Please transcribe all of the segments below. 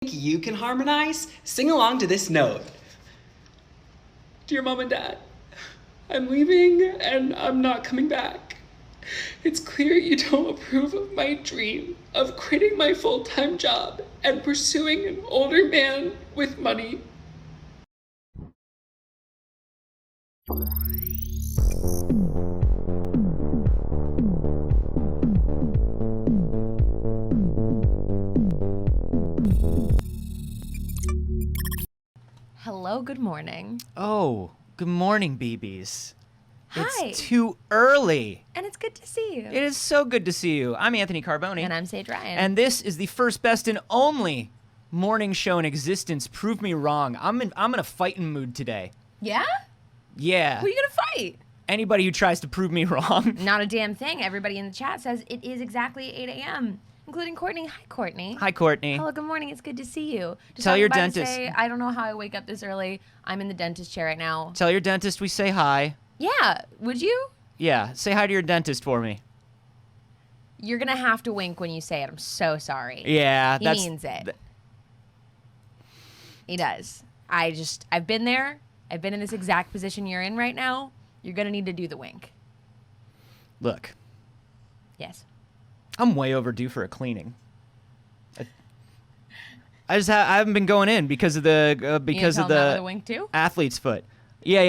You can harmonize? Sing along to this note. Dear Mom and Dad, I'm leaving and I'm not coming back. It's clear you don't approve of my dream of quitting my full-time job and pursuing an older man with money. Hello, good morning. Oh, good morning, BBs. Hi. It's too early. And it's good to see you. It is so good to see you. I'm Anthony Carboni. And I'm Saige Ryan. And this is the first, best, and only morning show in existence. Prove me wrong. I'm in a fighting mood today. Yeah? Yeah. Who are you gonna fight? Anybody who tries to prove me wrong. Not a damn thing. Everybody in the chat says it is exactly 8 a.m., including Courtney. Hi, Courtney. Hi, Courtney. Hello, good morning. It's good to see you. Just Tell your about to dentist. say, I don't know how I wake up this early. I'm in the dentist chair right now. Tell your dentist we say hi. Yeah, would you? Yeah, say hi to your dentist for me. You're gonna have to wink when you say it. I'm so sorry. Yeah, He that's... means it. He does. I've been there. I've been in this exact position you're in right now. You're gonna need to do the wink. Look, Yes. I'm way overdue for a cleaning. I haven't been going in because of the You gonna tell him that with a wink too? athlete's foot. Yeah.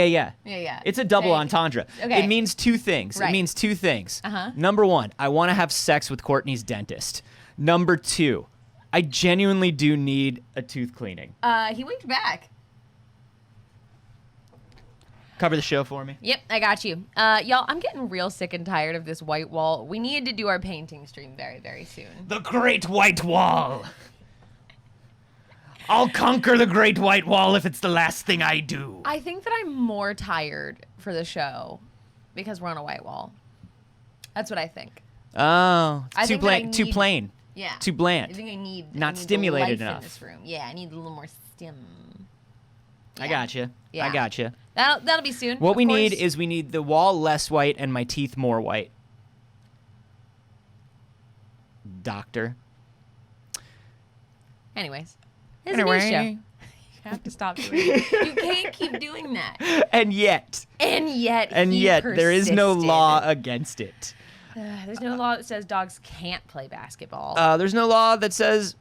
Yeah. It's a double Say- entendre. Okay. It means two things. Right. It means two things. Uh-huh. Number one, I want to have sex with Courtney's dentist. Number two, I genuinely do need a tooth cleaning. He winked back. Cover the show for me. Yep, I got you. Y'all, I'm getting real sick and tired of this white wall. We need to do our painting stream very, very soon. The Great White Wall. I'll conquer the Great White Wall if it's the last thing I do. I think that I'm more tired for the show because we're on a white wall. That's what I think. Oh, I too think that I plain. Too need- plain. Yeah. Too bland. I think I need Not I need stimulated the life enough. in this room. Yeah, I need a little more stim. I got you. Yeah. I got you. That'll be soon. What of we course. need is we need the wall less white and my teeth more white. Doctor. Anyways, it's a news show. You have to stop doing it. You can't keep doing that. And yet He there is no persisted. law against it. There's no law that says dogs can't play basketball. There's no law that says...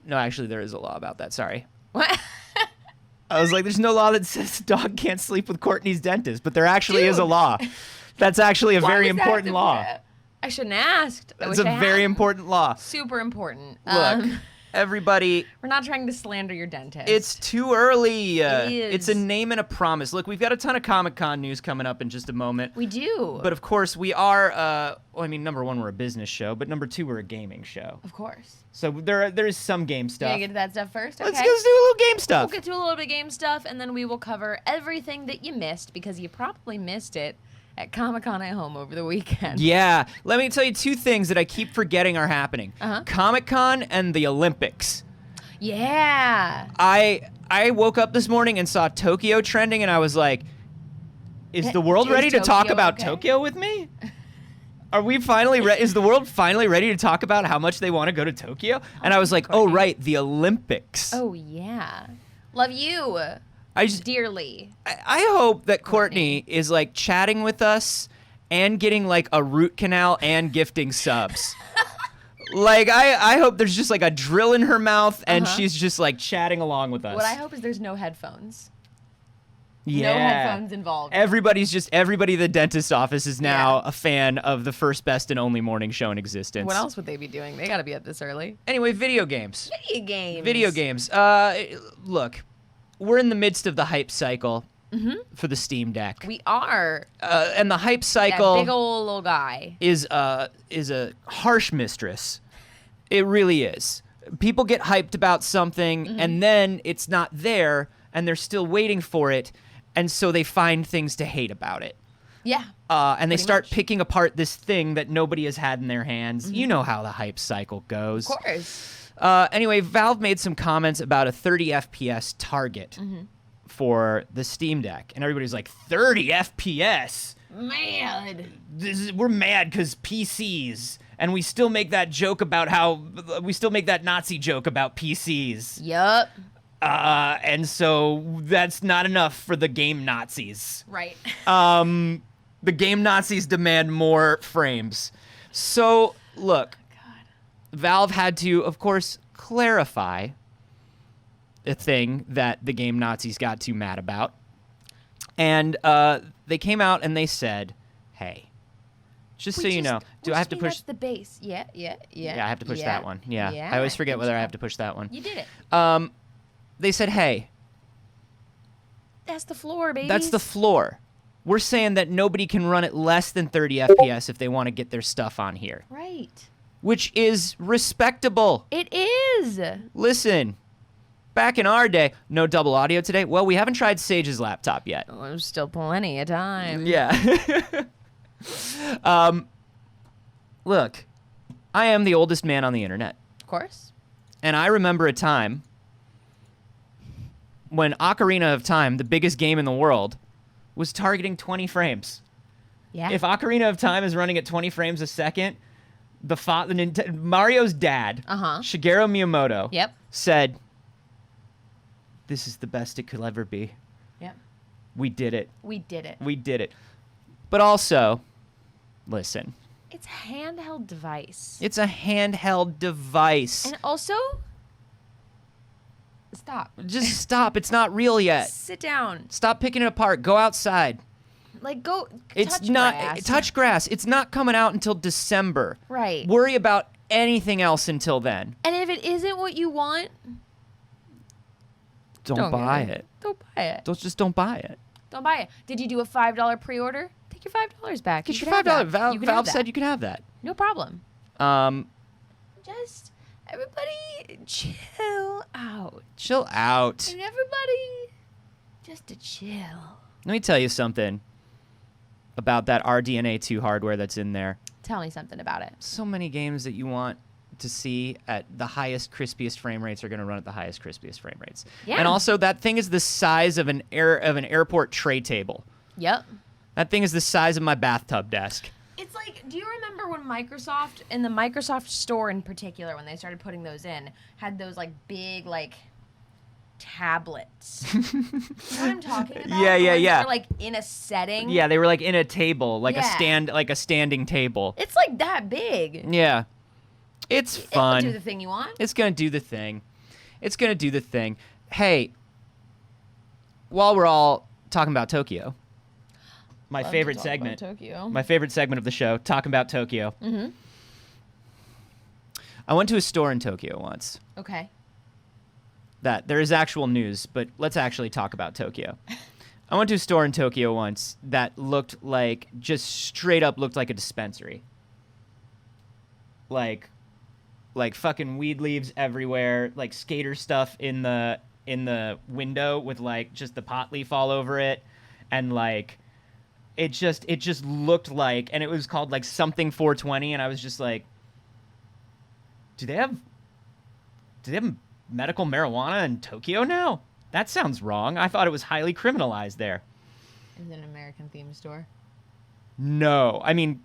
No, actually, there is a law about that. Sorry. What? I was like, there's no law that says a dog can't sleep with Courtney's dentist, but there actually is a law. That's actually a Why very was that important the- law. I shouldn't have asked. I It's wish a I very had. important law. Super important. Look, everybody... We're not trying to slander your dentist. It's too early. It It's a is. name and a promise. Look, we've got a ton of Comic-Con news coming up in just a moment. We do. But of course, we are, well, I mean, number one, we're a business show, but number two, we're a gaming show. Of course. So there is some game You stuff. gotta get to that stuff first? Okay. Let's do a little game We'll stuff. get to a little bit of game stuff, and then we will cover everything that you missed, because you probably missed it at Comic-Con at home over the weekend. Yeah. Let me tell you two things that I keep forgetting are happening. Uh-huh. Comic-Con and the Olympics. Yeah. I woke up this morning and saw Tokyo trending, and I was like, is the world Is ready to talk Tokyo about okay? Tokyo with me? Are we finally is the world finally ready to talk about how much they want to go to Tokyo? And I was like, oh, right, the Olympics. Oh, yeah. Love you I just dearly. I hope that Courtney is like chatting with us and getting like a root canal and gifting subs. Like I hope there's just like a drill in her mouth and she's just like chatting along with us. What I hope is there's no headphones. Yeah. No headphones involved. Everybody at the dentist office is now Yeah. a fan of the first, best, and only morning show in existence. What else would they be doing? They gotta be up this early. Anyway, video games. Video games. Look, we're in the midst of the hype cycle for the Steam Deck. We are. And the hype That cycle big old little guy. is a harsh mistress. It really is. People get hyped about something and then it's not there and they're still waiting for it, and so they find things to hate about it. Yeah. And they Pretty start much. picking apart this thing that nobody has had in their hands. You know how the hype cycle goes. Of course. Anyway, Valve made some comments about a 30 FPS target for the Steam Deck, and everybody's like, 30 FPS? Man. We're mad because PCs. And we still make that Nazi joke about PCs. Yup. And so that's not enough for the game Nazis. Right. The game Nazis demand more frames. So, look, Valve had to, of course, clarify the thing that the game Nazis got too mad about. And they came out and they said, hey, just so you know, do I have to push the base? Yeah. Yeah, I have to push that one. Yeah. I always forget whether I have to push that one. You did it. They said, hey, that's the floor, baby. that's the floor. We're saying that nobody can run at less than 30 FPS if they want to get their stuff on here. Right. Which is respectable. It is. Listen, back in our day, no double audio today. Well, we haven't tried Saige's laptop yet. Oh, there's still plenty of time. Yeah. Look, I am the oldest man on the internet. Of course. And I remember a time when Ocarina of Time, the biggest game in the world, was targeting 20 frames. Yeah. If Ocarina of Time is running at 20 frames a second, Mario's dad, Shigeru Miyamoto, Yep. said, this is the best it could ever be. Yep. We did it. We did it. We did it. But also, listen. It's a handheld device. It's a handheld device. And also, stop. Just stop. It's not real yet. Sit down. Stop picking it apart. Go outside. Like, go It's touch not grass. touch grass. It's not coming out until December. Right. Worry about anything else until then. And if it isn't what you want, Don't buy get it. Don't buy it. Just don't buy it. Don't buy it. Did you do a $5 pre-order? Take your $5 back. Get You your can have $5. that. You can have Valve that. said you could have that. No problem. Um, Just everybody chill out. chill out. And everybody just to chill. Let me tell you something about that RDNA 2 hardware that's in there. Tell me something about it. So many games that you want to see at the highest, crispiest frame rates are going to run at the highest, crispiest frame rates. Yeah. And also, that thing is the size of an airport tray table. Yep. That thing is the size of my bathtub desk. It's like, do you remember when Microsoft, in the Microsoft store in particular, when they started putting those in, had those like big like tablets? You know what I'm talking about? Yeah, The ones yeah. that were, like in a setting. Yeah, they were like in a table, like Yeah. a standing table. It's like that big. Yeah. It's fun. It'll do the thing you want. It's going to do the thing. It's going to do the thing. Hey, while we're all talking about Tokyo, my favorite segment. Tokyo. My favorite segment of the show, talking about Tokyo. Mm-hmm. I went to a store in Tokyo once. Okay. That there is actual news, but let's actually talk about Tokyo. I went to a store in Tokyo once that looked like, just straight up looked like a dispensary. Like fucking weed leaves everywhere, like skater stuff in the window with like just the pot leaf all over it, and like it just looked like, and it was called like something 420, and I was just like, do they have medical marijuana in Tokyo now? That sounds wrong. I thought it was highly criminalized there. Is it an American themed store? No, I mean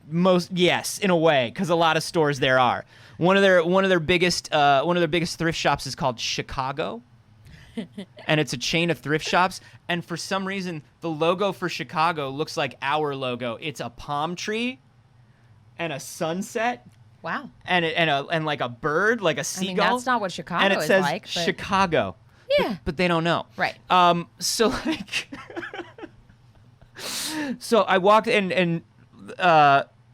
yes, in a way, because a lot of stores there are. One of their biggest thrift shops is called Chicago, and it's a chain of thrift shops. And for some reason, the logo for Chicago looks like our logo. It's a palm tree, and a sunset. Wow. And like a bird, like a seagull. I mean, that's not what Chicago and it is says like. But... Chicago. Yeah. But they don't know. Right. So like. So I walked in, and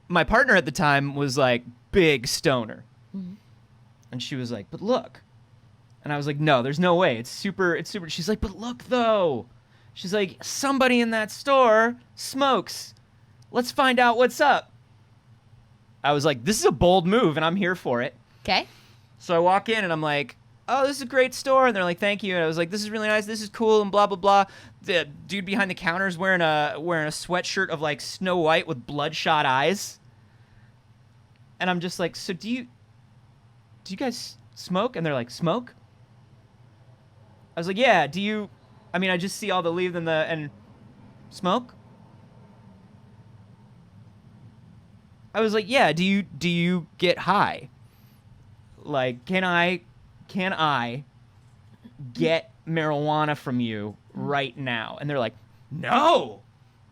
my partner at the time was like big stoner, and she was like, "But look," and I was like, "No, there's no way. It's super." She's like, "But look though," she's like, "Somebody in that store smokes. Let's find out what's up." I was like, "This is a bold move, and I'm here for it." Okay. So I walk in, and I'm like, "Oh, this is a great store." And they're like, "Thank you." And I was like, "This is really nice. This is cool," and blah, blah, blah. The dude behind the counter is wearing a sweatshirt of like Snow White with bloodshot eyes. And I'm just like, "So do you guys smoke?" And they're like, "Smoke?" I was like, "Yeah, do you, I mean, I just see all the leaves and smoke?" I was like, yeah, do you get high? Like, can I get marijuana from you right now? And they're like, no,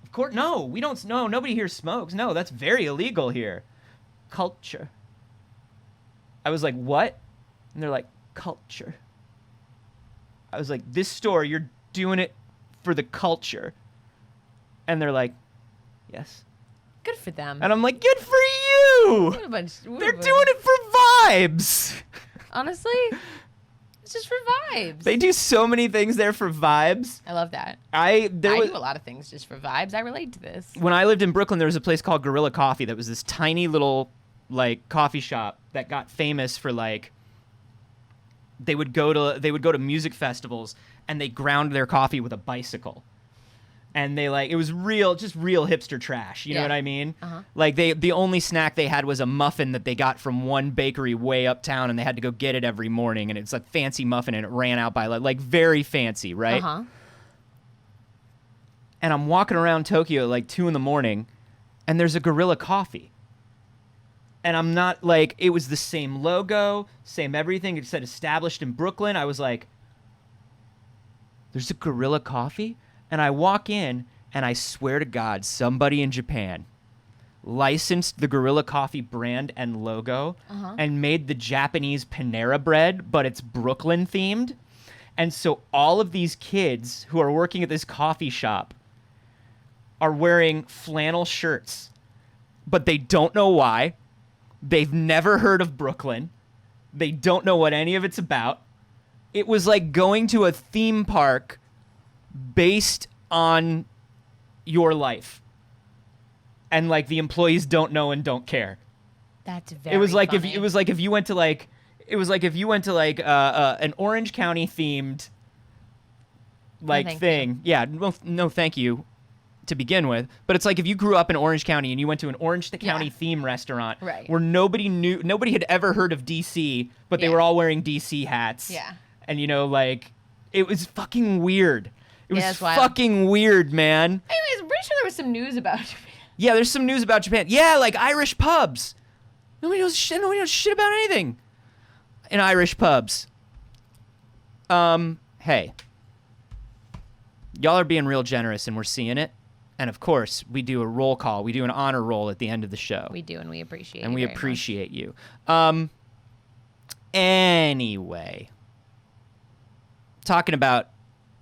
of course, no, we don't, no, nobody here smokes. No, that's very illegal here. Culture. I was like, what? And they're like, culture. I was like, this store, you're doing it for the culture. And they're like, yes. Good for them. And I'm like, good for you. They're doing it for vibes. Honestly, it's just for vibes. They do so many things there for vibes. I love that. I do a lot of things just for vibes. I relate to this. When I lived in Brooklyn, there was a place called Gorilla Coffee that was this tiny little like coffee shop that got famous for like they would go to music festivals and they ground their coffee with a bicycle. And they like, it was just real hipster trash. You know what I mean? Uh-huh. Like the only snack they had was a muffin that they got from one bakery way uptown, and they had to go get it every morning. And it's a fancy muffin, and it ran out by like very fancy, right? Uh-huh. And I'm walking around Tokyo at like 2 a.m, and there's a Gorilla Coffee. And I'm not like, it was the same logo, same everything. It said established in Brooklyn. I was like, there's a Gorilla Coffee? And I walk in, and I swear to God, somebody in Japan licensed the Gorilla Coffee brand and logo and made the Japanese Panera bread, but it's Brooklyn themed. And so all of these kids who are working at this coffee shop are wearing flannel shirts, but they don't know why. They've never heard of Brooklyn. They don't know what any of it's about. It was like going to a theme park based on your life, and like the employees don't know and don't care. That's very. It was like funny. if you went to like an Orange County themed like thing. Yeah, no, thank you. To begin with, but it's like if you grew up in Orange County and you went to an Orange County theme restaurant where nobody had ever heard of DC, but they were all wearing DC hats. Yeah. And like it was fucking weird. It was that's wild. fucking weird, man. Anyways, I'm pretty sure there was some news about Japan. Yeah, there's some news about Japan. Yeah, like Irish pubs. Nobody knows shit about anything in Irish pubs. Hey. Y'all are being real generous and we're seeing it. And of course, we do a roll call. We do an honor roll at the end of the show. We do, and we appreciate and you we very appreciate you. Anyway, talking about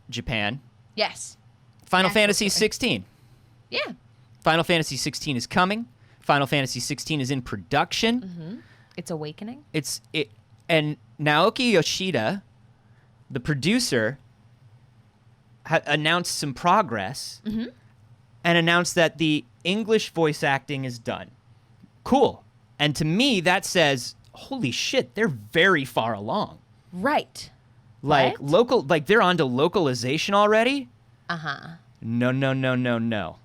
Japan. Yes. Final Fantasy 16. Yeah. Final Fantasy 16 is coming. Final Fantasy 16 is in production. Mm-hmm. It's awakening. And Naoki Yoshida, the producer, announced some progress. Mm-hmm. And announced that the English voice acting is done. Cool. And to me, that says, holy shit, they're very far along. Right. Like what? They're on to localization already? Uh-huh. No.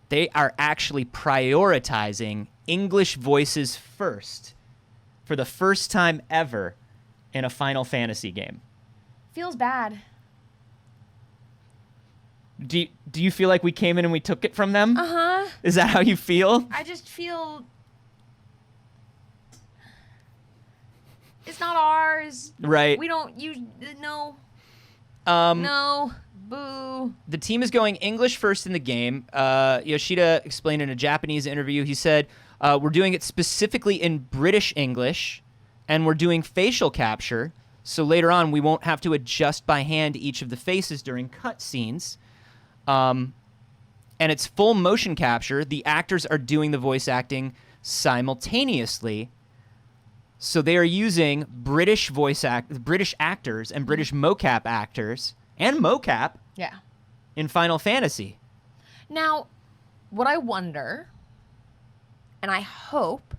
They are actually prioritizing English voices first for the first time ever in a Final Fantasy game. Feels bad. Do you feel like we came in and we took it from them? Uh-huh. Is that how you feel? I just feel it's not ours. Right. We don't no. Um, No. Boo. The team is going English first in the game. Yoshida explained in a Japanese interview, he said, we're doing it specifically in British English, and we're doing facial capture, so later on we won't have to adjust by hand each of the faces during cutscenes. And it's full motion capture. The actors are doing the voice acting simultaneously. So they are using British actors and British mocap actors and mocap in Final Fantasy. Now, what I wonder, and I hope,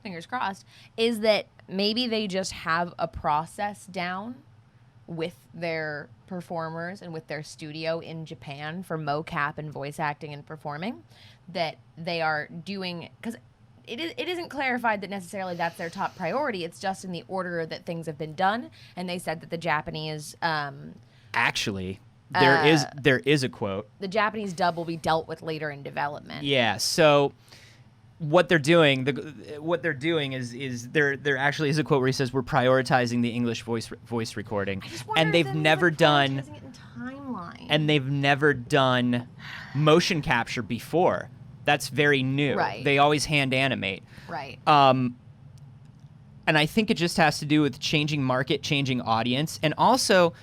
fingers crossed, is that maybe they just have a process down with their performers and with their studio in Japan for mocap and voice acting and performing that they are doing, because it isn't clarified that necessarily that's their top priority. It's just in the order that things have been done, and they said that the Japanese Actually, There is a quote. The Japanese dub will be dealt with later in development. Yeah. So what they're doing, is there actually is a quote where he says we're prioritizing the English voice recording, I just wonder and if they've that means, never like, done prioritizing it in timeline. and they've never done motion capture before. That's very new. Right. They always hand animate. Right. And I think it just has to do with changing market, changing audience, and also,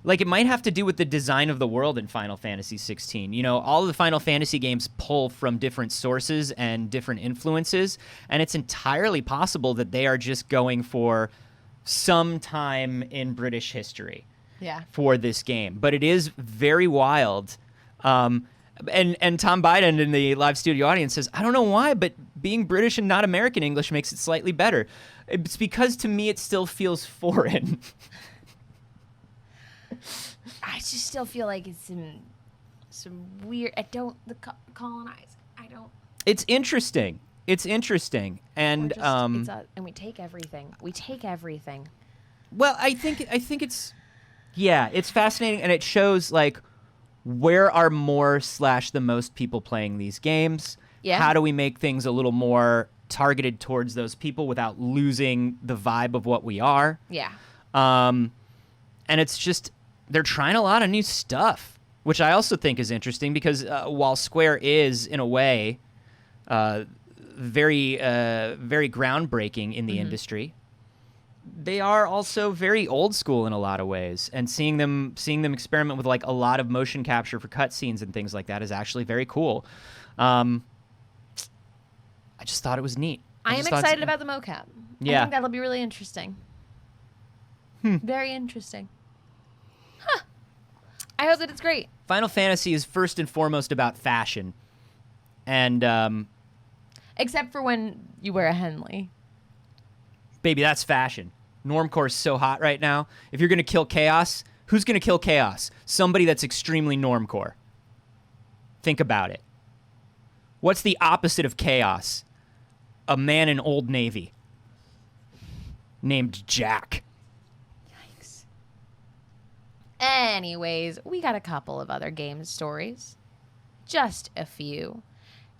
like, it might have to do with the design of the world in Final Fantasy 16. You know, all of the Final Fantasy games pull from different sources and different influences, and it's entirely possible that they are just going for some time in British history for this game. But it is very wild. And Tom Biden in the live studio audience says, I don't know why, but being British and not American English makes it slightly better. It's because to me it still feels foreign. I just still feel like it's some weird. Colonize. I don't. It's interesting. And And we take everything. well, I think it's it's fascinating, and it shows like where are more / the most people playing these games. Yeah. How do we make things a little more targeted towards those people without losing the vibe of what we are? Yeah. And it's just they're trying a lot of new stuff, which I also think is interesting because while Square is in a way very groundbreaking in the industry, they are also very old school in a lot of ways, and seeing them experiment with like a lot of motion capture for cutscenes and things like that is actually very cool. I just thought it was neat. I am excited about the mocap. Yeah. I think that'll be really interesting. Very interesting. Huh. I hope that it's great. Final Fantasy is first and foremost about fashion, and Except for when you wear a Henley. baby, that's fashion. Normcore is so hot right now. If you're gonna kill chaos, who's gonna kill chaos? Somebody that's extremely normcore. Think about it. What's the opposite of chaos? A man in Old Navy named Jack. Yikes. Anyways, we got a couple of other game stories. Just a few.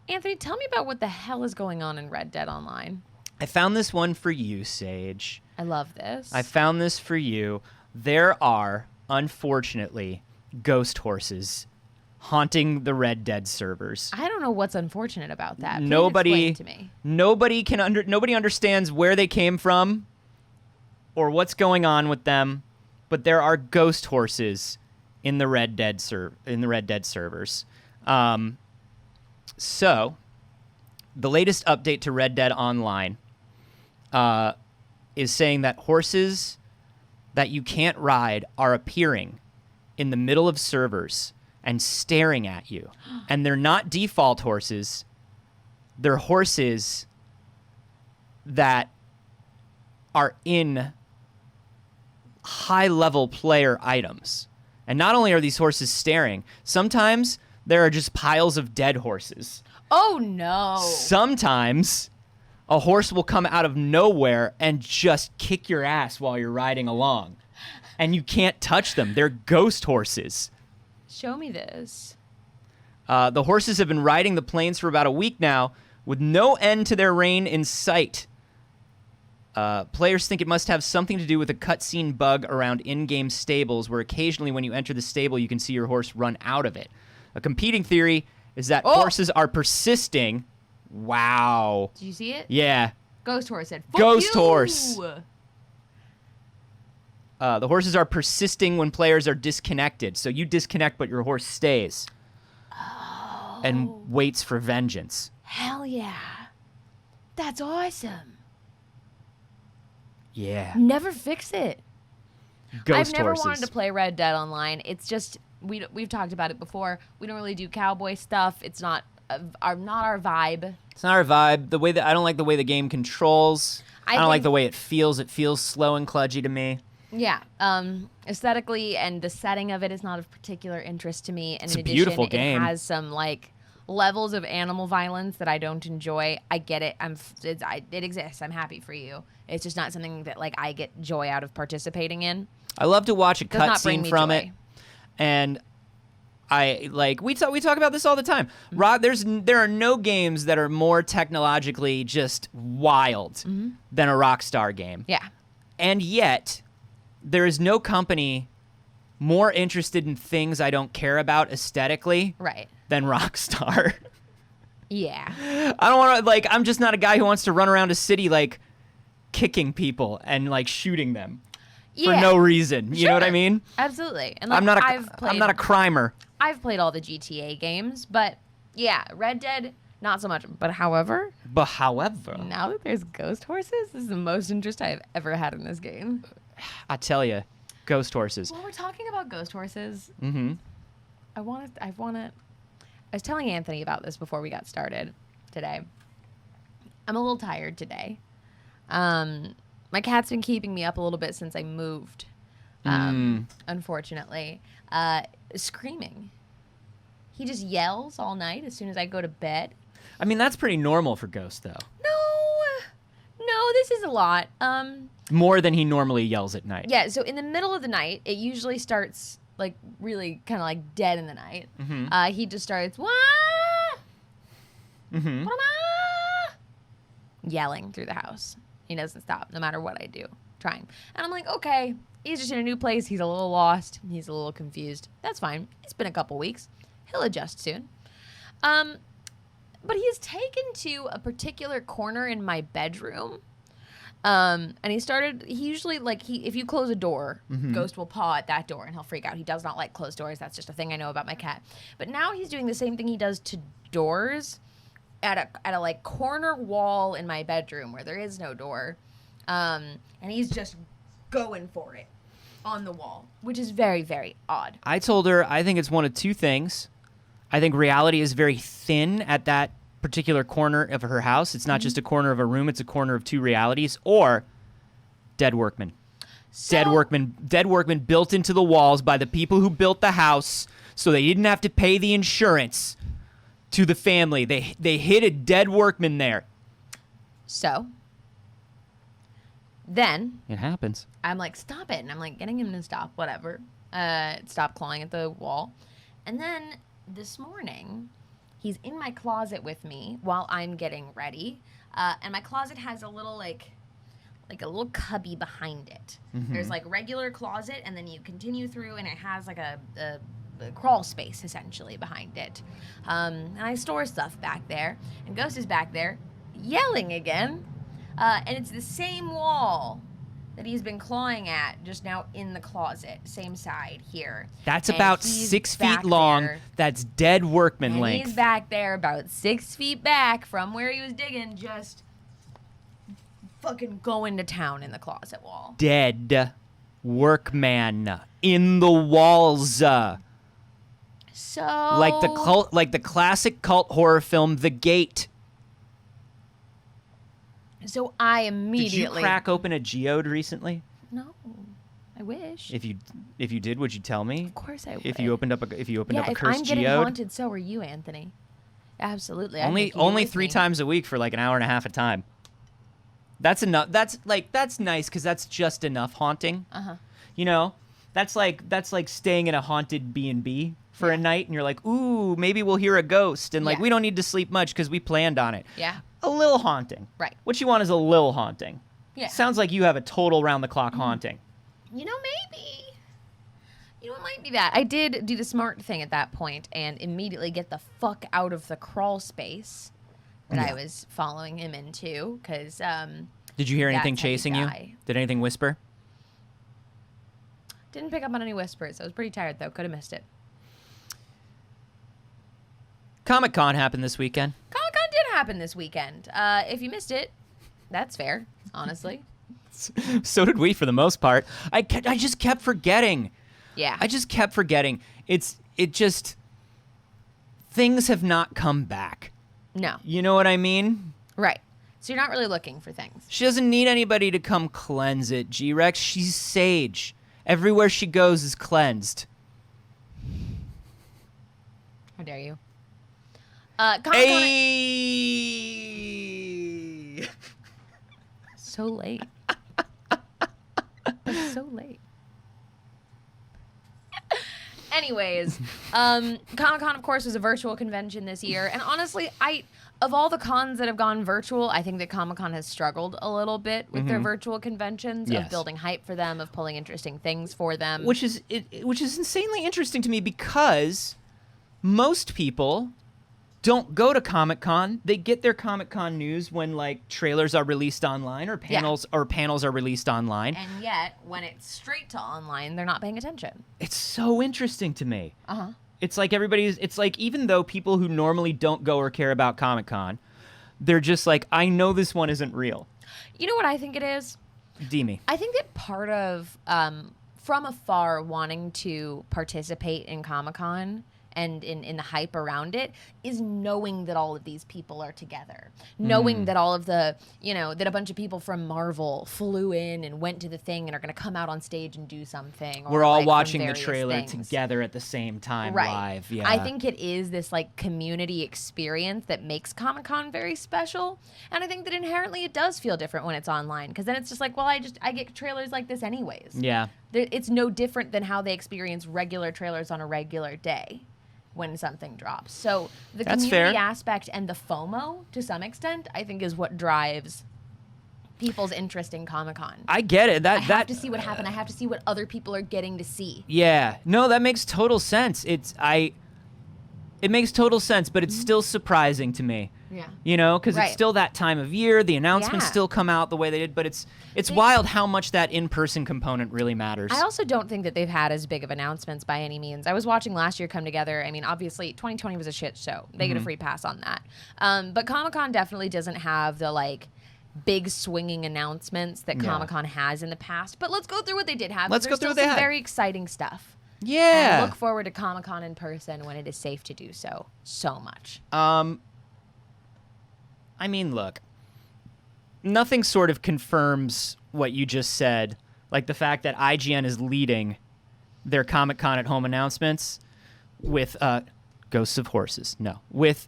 Anthony, tell me about what the hell is going on in Red Dead Online. I found this one for you, Sage. I love this. I found this for you. There are, unfortunately, ghost horses haunting the Red Dead servers. I don't know what's unfortunate about that. Please Nobody explain to me. Nobody understands where they came from or what's going on with them, but there are ghost horses in the Red Dead servers. So, the latest update to Red Dead Online is saying that horses that you can't ride are appearing in the middle of servers and staring at you. And they're not default horses. They're horses that are in high-level player items. And not only are these horses staring, sometimes there are just piles of dead horses. Oh, no. Sometimes a horse will come out of nowhere and just kick your ass while you're riding along. And you can't touch them. They're ghost horses. Show me this. The horses have been riding the plains for about a week now, with no end to their reign in sight. Players think it must have something to do with a cutscene bug around in-game stables, where occasionally when you enter the stable, you can see your horse run out of it. A competing theory is that horses are persisting. Wow. Did you see it? Yeah. Ghost horse said, "Fuck Ghost you!" horse. The horses are persisting when players are disconnected. So you disconnect, but your horse stays. And waits for vengeance. Hell yeah. That's awesome. Yeah. Never fix it. Ghost I've never horses. wanted to play Red Dead Online. It's just, we've talked about it before. We don't really do cowboy stuff. It's not our vibe. It's not our vibe. I don't like the way the game controls. I don't like think- the way it feels. It feels slow and kludgy to me. Yeah. Aesthetically and the setting of it is not of particular interest to me. And It's in a addition, beautiful game. It has some levels of animal violence that I don't enjoy. I get it. It exists. I'm happy for you. It's just not something that I get joy out of participating in. I love to watch a Does not bring cutscene me from joy. it. And we talk about this all the time. There are no games that are more technologically just wild than a Rockstar game. Yeah. And yet, there is no company more interested in things I don't care about aesthetically Right. than Rockstar. Yeah. I don't want to, like, I'm just not a guy who wants to run around a city, like, kicking people and, like, shooting them for no reason. You know what I mean? Absolutely. And like, I'm not a crimer. I've played all the GTA games, but yeah, Red Dead, not so much. But however, now that there's ghost horses, this is the most interest I've ever had in this game. I tell you, ghost horses. Well, we're talking about ghost horses. Mm-hmm. I was telling Anthony about this before we got started today. I'm a little tired today. My cat's been keeping me up a little bit since I moved, unfortunately. Screaming. He just yells all night as soon as I go to bed. I mean, that's pretty normal for ghosts, though. No, this is a lot. More than he normally yells at night. Yeah, so in the middle of the night, it usually starts like really kind of like dead in the night. Mm-hmm. He just starts, wah! Mm-hmm. Yelling through the house. He doesn't stop no matter what I do, trying. And I'm like, okay, he's just in a new place. He's a little lost. He's a little confused. That's fine. It's been a couple weeks. He'll adjust soon. But he's taken to a particular corner in my bedroom. And he usually, like, if you close a door, Ghost will paw at that door and he'll freak out. He does not like closed doors. That's just a thing I know about my cat. But now he's doing the same thing he does to doors at a like corner wall in my bedroom where there is no door. And he's just going for it on the wall, which is very, very odd. I told her I think it's one of two things. I think reality is very thin at that particular corner of her house. It's not just a corner of a room, it's a corner of two realities. Or dead workmen. Dead workmen built into the walls by the people who built the house so they didn't have to pay the insurance to the family. They hid a dead workman there. So then it happens. I'm like, stop it. And I'm like getting him to stop, whatever. Stop clawing at the wall. And then this morning, he's in my closet with me while I'm getting ready. And my closet has a little like a little cubby behind it. There's like regular closet, and then you continue through, and it has like a crawl space essentially behind it. And I store stuff back there, and Ghost is back there yelling again. And it's the same wall that he's been clawing at, just now in the closet, same side here. That's and about 6 feet long. There, that's dead workman and length. He's back there about 6 feet back from where he was digging, just fucking going to town in the closet wall. Dead workman in the walls. So like the classic cult horror film The Gate. So I immediately... Did you crack open a geode recently? No, I wish. If you did, would you tell me? Of course I would. If you opened up a cursed geode? Yeah, if I'm getting haunted, so are you, Anthony. Absolutely. Only 3 times a week for like an hour and a half a time. That's enough. That's nice because that's just enough haunting. You know, that's like staying in a haunted B&B for a night, and you're like, ooh, maybe we'll hear a ghost, and like we don't need to sleep much because we planned on it. Yeah. A little haunting. Right. What you want is a little haunting. Yeah. Sounds like you have a total round-the-clock haunting. You know, maybe. You know, it might be that. I did do the smart thing at that point and immediately get the fuck out of the crawl space that I was following him into, because Did you hear anything that's how you chasing you? die. Did anything whisper? Didn't pick up on any whispers. I was pretty tired, though. Could have missed it. Comic-Con happened this weekend. Comic-Con did happen this weekend. If you missed it, that's fair, honestly. So did we, for the most part. I just kept forgetting. Yeah. I just kept forgetting. Things have not come back. No. You know what I mean? Right. So you're not really looking for things. She doesn't need anybody to come cleanse it, G-Rex. She's Saige. Everywhere she goes is cleansed. How dare you? Hey! So late. That's so late. Anyways, Comic-Con, of course, was a virtual convention this year. And honestly, of all the cons that have gone virtual, I think that Comic-Con has struggled a little bit with their virtual conventions, Yes. of building hype for them, of pulling interesting things for them. Which is insanely interesting to me because most people don't go to Comic-Con. They get their Comic-Con news when like trailers are released online or panels are released online. And yet, when it's straight to online, they're not paying attention. It's so interesting to me. Uh-huh. It's like it's like even though people who normally don't go or care about Comic-Con, they're just like, I know this one isn't real. You know what I think it is? D-me. I think that part of, from afar, wanting to participate in Comic-Con and in the hype around it is knowing that all of these people are together. Knowing that all of the, that a bunch of people from Marvel flew in and went to the thing and are going to come out on stage and do something. We're or, all like, from watching the various trailer things. together at the same time Right. live. Yeah. I think it is this like community experience that makes Comic-Con very special. And I think that inherently it does feel different when it's online, because then it's just like, well, I get trailers like this anyways. Yeah. It's no different than how they experience regular trailers on a regular day when something drops. So the That's community fair. aspect and the FOMO, to some extent, I think is what drives people's interest in Comic-Con. I get it. I have to see what happened. I have to see what other people are getting to see. Yeah. No, that makes total sense. It makes total sense, but it's still surprising to me. Yeah. Because Right. it's still that time of year. The announcements Yeah. still come out the way they did, but it's wild how much that in-person component really matters. I also don't think that they've had as big of announcements by any means. I was watching last year come together. I mean, obviously, 2020 was a shit show. They get a free pass on that. But Comic-Con definitely doesn't have the, like, big swinging announcements that Yeah. Comic-Con has in the past. But let's go through what they did have. Let's go There's through still what they some had. very exciting stuff. And I Yeah. look forward to Comic-Con in person when it is safe to do so much. I mean, look, nothing sort of confirms what you just said, like the fact that IGN is leading their Comic-Con at home announcements with Ghosts of Horses. No, with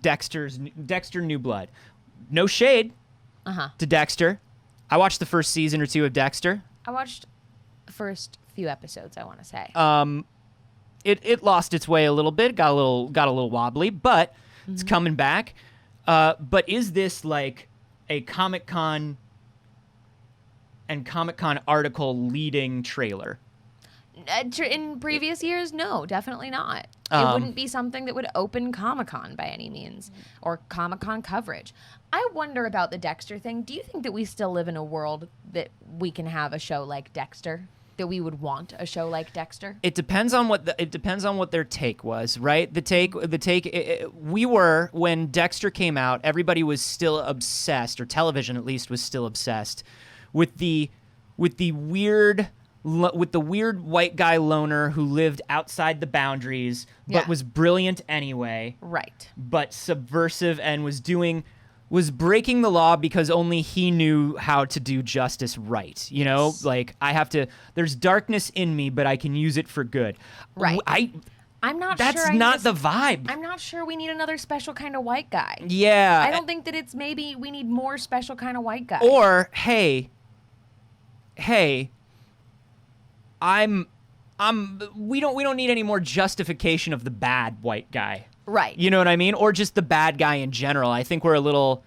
Dexter New Blood. No shade to Dexter. I watched the first season or two of Dexter. I watched the first few episodes, I want to say. It lost its way a little bit, got a little wobbly, but it's coming back. But is this like a Comic-Con and Comic-Con article leading trailer? In previous years, no, definitely not. It wouldn't be something that would open Comic-Con by any means, or Comic-Con coverage. I wonder about the Dexter thing. Do you think that we still live in a world that we can have a show like Dexter? That we would want a show like Dexter? It depends on what their take was, right? We were, when Dexter came out, everybody was still obsessed, or television at least was still obsessed with the weird white guy loner who lived outside the boundaries but Yeah. was brilliant anyway, Right. but subversive and was breaking the law because only he knew how to do justice right. Like there's darkness in me, but I can use it for good. Right. I'm not That's sure. not the vibe. I'm not sure we need another special kind of white guy. Yeah. I don't think that it's maybe we need more special kind of white guy. Or, hey, we don't need any more justification of the bad white guy. Right. You know what I mean? Or just the bad guy in general. I think we're a little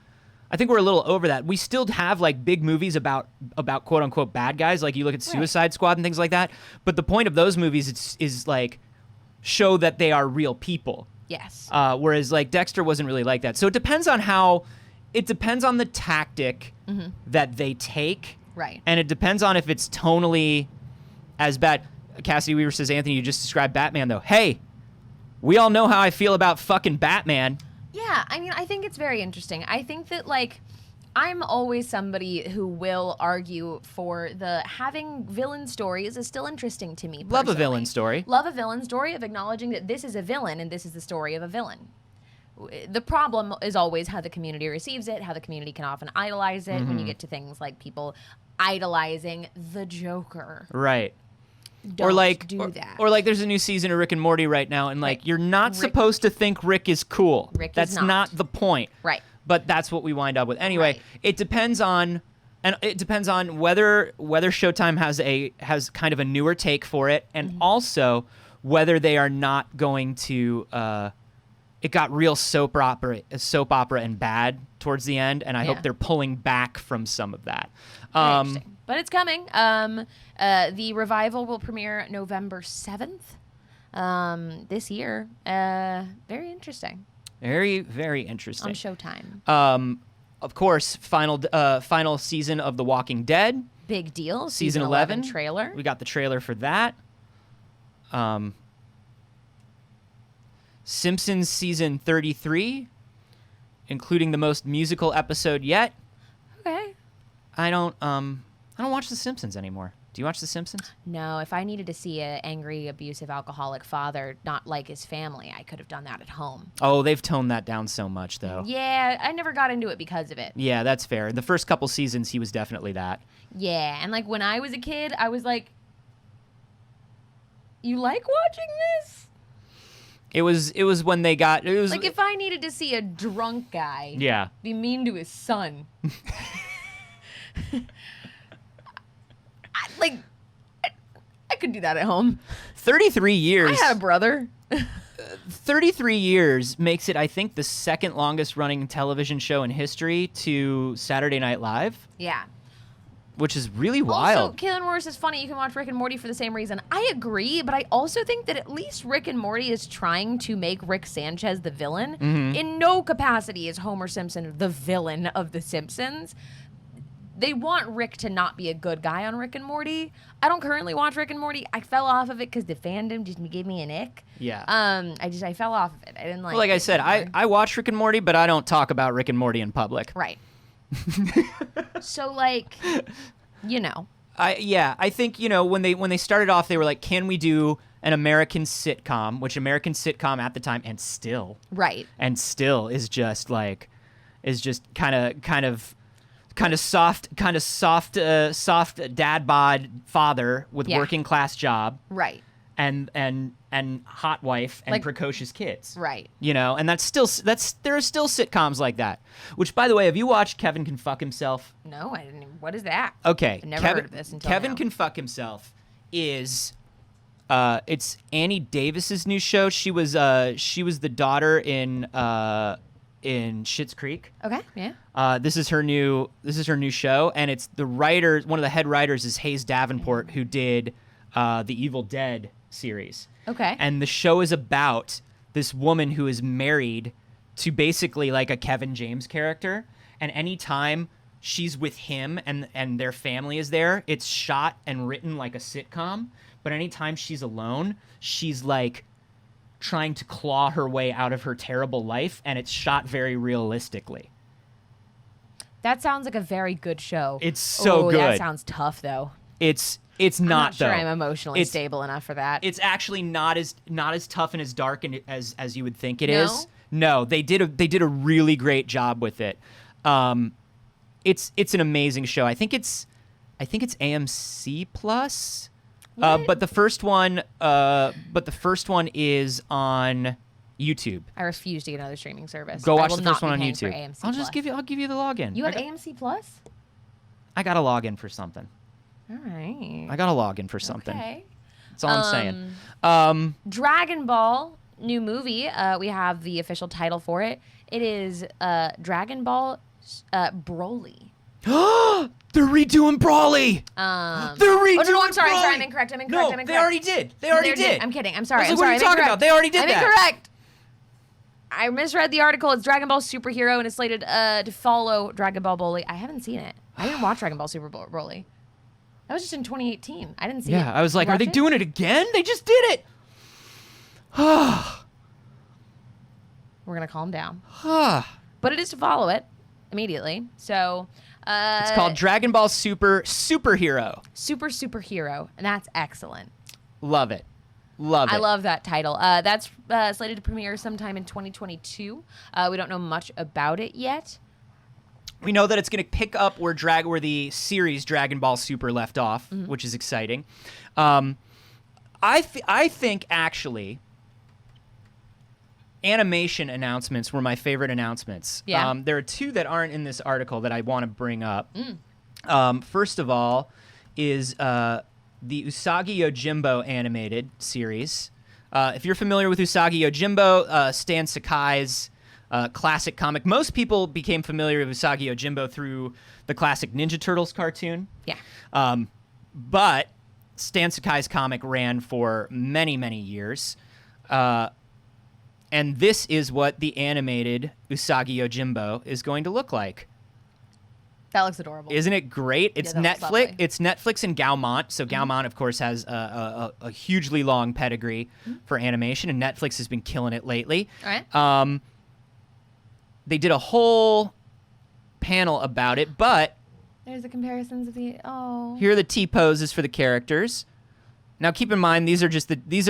over that. We still have like big movies about quote unquote bad guys. Like you look at Suicide Squad and things like that. But the point of those movies is like show that they are real people. Yes. Whereas like Dexter wasn't really like that. So it depends on the tactic that they take. Right. And it depends on if it's tonally as bad. Cassidy Weaver says, Anthony, you just described Batman though. Hey, we all know how I feel about fucking Batman. Yeah, I mean, I think it's very interesting. I think that, like, I'm always somebody who will argue for having villain stories is still interesting to me. Love a personally. villain story. Love a villain story of acknowledging that this is a villain and this is the story of a villain. The problem is always how the community receives it, how the community can often idolize it when you get to things like people idolizing the Joker. Right. Don't do that. Or like there's a new season of Rick and Morty right now, and like Right. you're not supposed to think Rick is cool. Rick is That's not. not the point. Right. But that's what we wind up with. Anyway, Right. it depends on whether Showtime has kind of a newer take for it, and also whether they are not going to. It got real soap opera and bad towards the end, and I hope they're pulling back from some of that. Interesting. But it's coming. The revival will premiere November 7th this year. Very interesting. Very, very interesting. On Showtime. Of course, final season of The Walking Dead. Big deal. Season 11 trailer. We got the trailer for that. Simpsons season 33, including the most musical episode yet. Okay. I don't watch The Simpsons anymore. Do you watch The Simpsons? No, if I needed to see an angry, abusive, alcoholic father not like his family, I could have done that at home. Oh, they've toned that down so much, though. Yeah, I never got into it because of it. Yeah, that's fair. The first couple seasons, he was definitely that. Yeah, and like when I was a kid, I was like, you like watching this? It was when they got... It was like if I needed to see a drunk guy be mean to his son. I could do that at home. 33 years. I had a brother. 33 years makes it, I think, the second longest running television show in history to Saturday Night Live. Yeah. Which is really wild. Also, Kaylin Roars is funny. You can watch Rick and Morty for the same reason. I agree, but I also think that at least Rick and Morty is trying to make Rick Sanchez the villain. Mm-hmm. In no capacity is Homer Simpson the villain of The Simpsons. They want Rick to not be a good guy on Rick and Morty. I don't currently watch Rick and Morty. I fell off of it because the fandom just gave me an ick. Yeah. I fell off of it. I didn't like. Well, like I said, I watch Rick and Morty, but I don't talk about Rick and Morty in public. Right. So like, you know. I think when they started off, they were like, can we do an American sitcom? Which American sitcom at the time, and still is just kind of soft dad bod father with working class job, right, and hot wife and like, precocious kids, right, and there are still sitcoms like that. Which, by the way, have you watched Kevin Can Fuck Himself? No, I didn't. What is that? Okay, I never heard of this until Kevin now. Can Fuck Himself is it's Annie Davis's new show. She was the daughter in Schitt's Creek. Okay, yeah. This is her new show, and it's the writer. One of the head writers is Hayes Davenport, who did the Evil Dead series. Okay. And the show is about this woman who is married to basically like a Kevin James character, and anytime she's with him and their family is there, it's shot and written like a sitcom. But anytime she's alone, she's like trying to claw her way out of her terrible life, and it's shot very realistically. That sounds like a very good show. It's so good. That sounds tough, though. It's not, I'm not sure though. I'm emotionally stable enough for that. It's actually not as tough and as dark as you would think it is. No, they did a really great job with it. It's an amazing show. I think it's AMC Plus. But the first one is on YouTube. I refuse to get another streaming service. Go watch I will the first not one on be paying YouTube. for AMC I'll Plus. give you the login. You have AMC Plus? I got a login for something. All right. I got a login for something. Okay. That's all I'm saying. Dragon Ball new movie. We have the official title for it. It is Dragon Ball Broly. They're redoing Broly. They're redoing Oh no, I'm sorry. Broly. I'm sorry. I'm incorrect. No, they already did. They already did. I'm kidding. I'm sorry. I was I'm like, sorry. what are you talking about? They already did I'm that. incorrect. I misread the article. It's Dragon Ball Superhero, and it's slated to follow Dragon Ball Broly. I haven't seen it. I didn't watch Dragon Ball Super Broly. That was just in 2018. I didn't see it. Yeah, I was like, You are they watch it? doing it again? They just did it. We're gonna calm down. But it is to follow it immediately. So It's called Dragon Ball Superhero. Superhero, and that's excellent. Love it. Love it. I love that title. That's slated to premiere sometime in 2022. We don't know much about it yet. We know that it's going to pick up where the series Dragon Ball Super left off, which is exciting. I think actually animation announcements were my favorite announcements. Yeah. There are two that aren't in this article that I want to bring up. First of all is the Hisagio Jimbo animated series. If you're familiar with Hisagio Jimbo, Stan Sakai's classic comic, most people became familiar with Hisagio Jimbo through the classic Ninja Turtles cartoon. Yeah. But Stan Sakai's comic ran for many, many years. And this is what the animated Hisagio Jimbo is going to look like. That looks adorable. Isn't it great? It's that looks lovely. Netflix. It's Netflix and Gaumont. So Gaumont, of course, has a hugely long pedigree for animation, and Netflix has been killing it lately. All right. They did a whole panel about it, but There's the comparisons of the here are the T poses for the characters. Now, keep in mind these are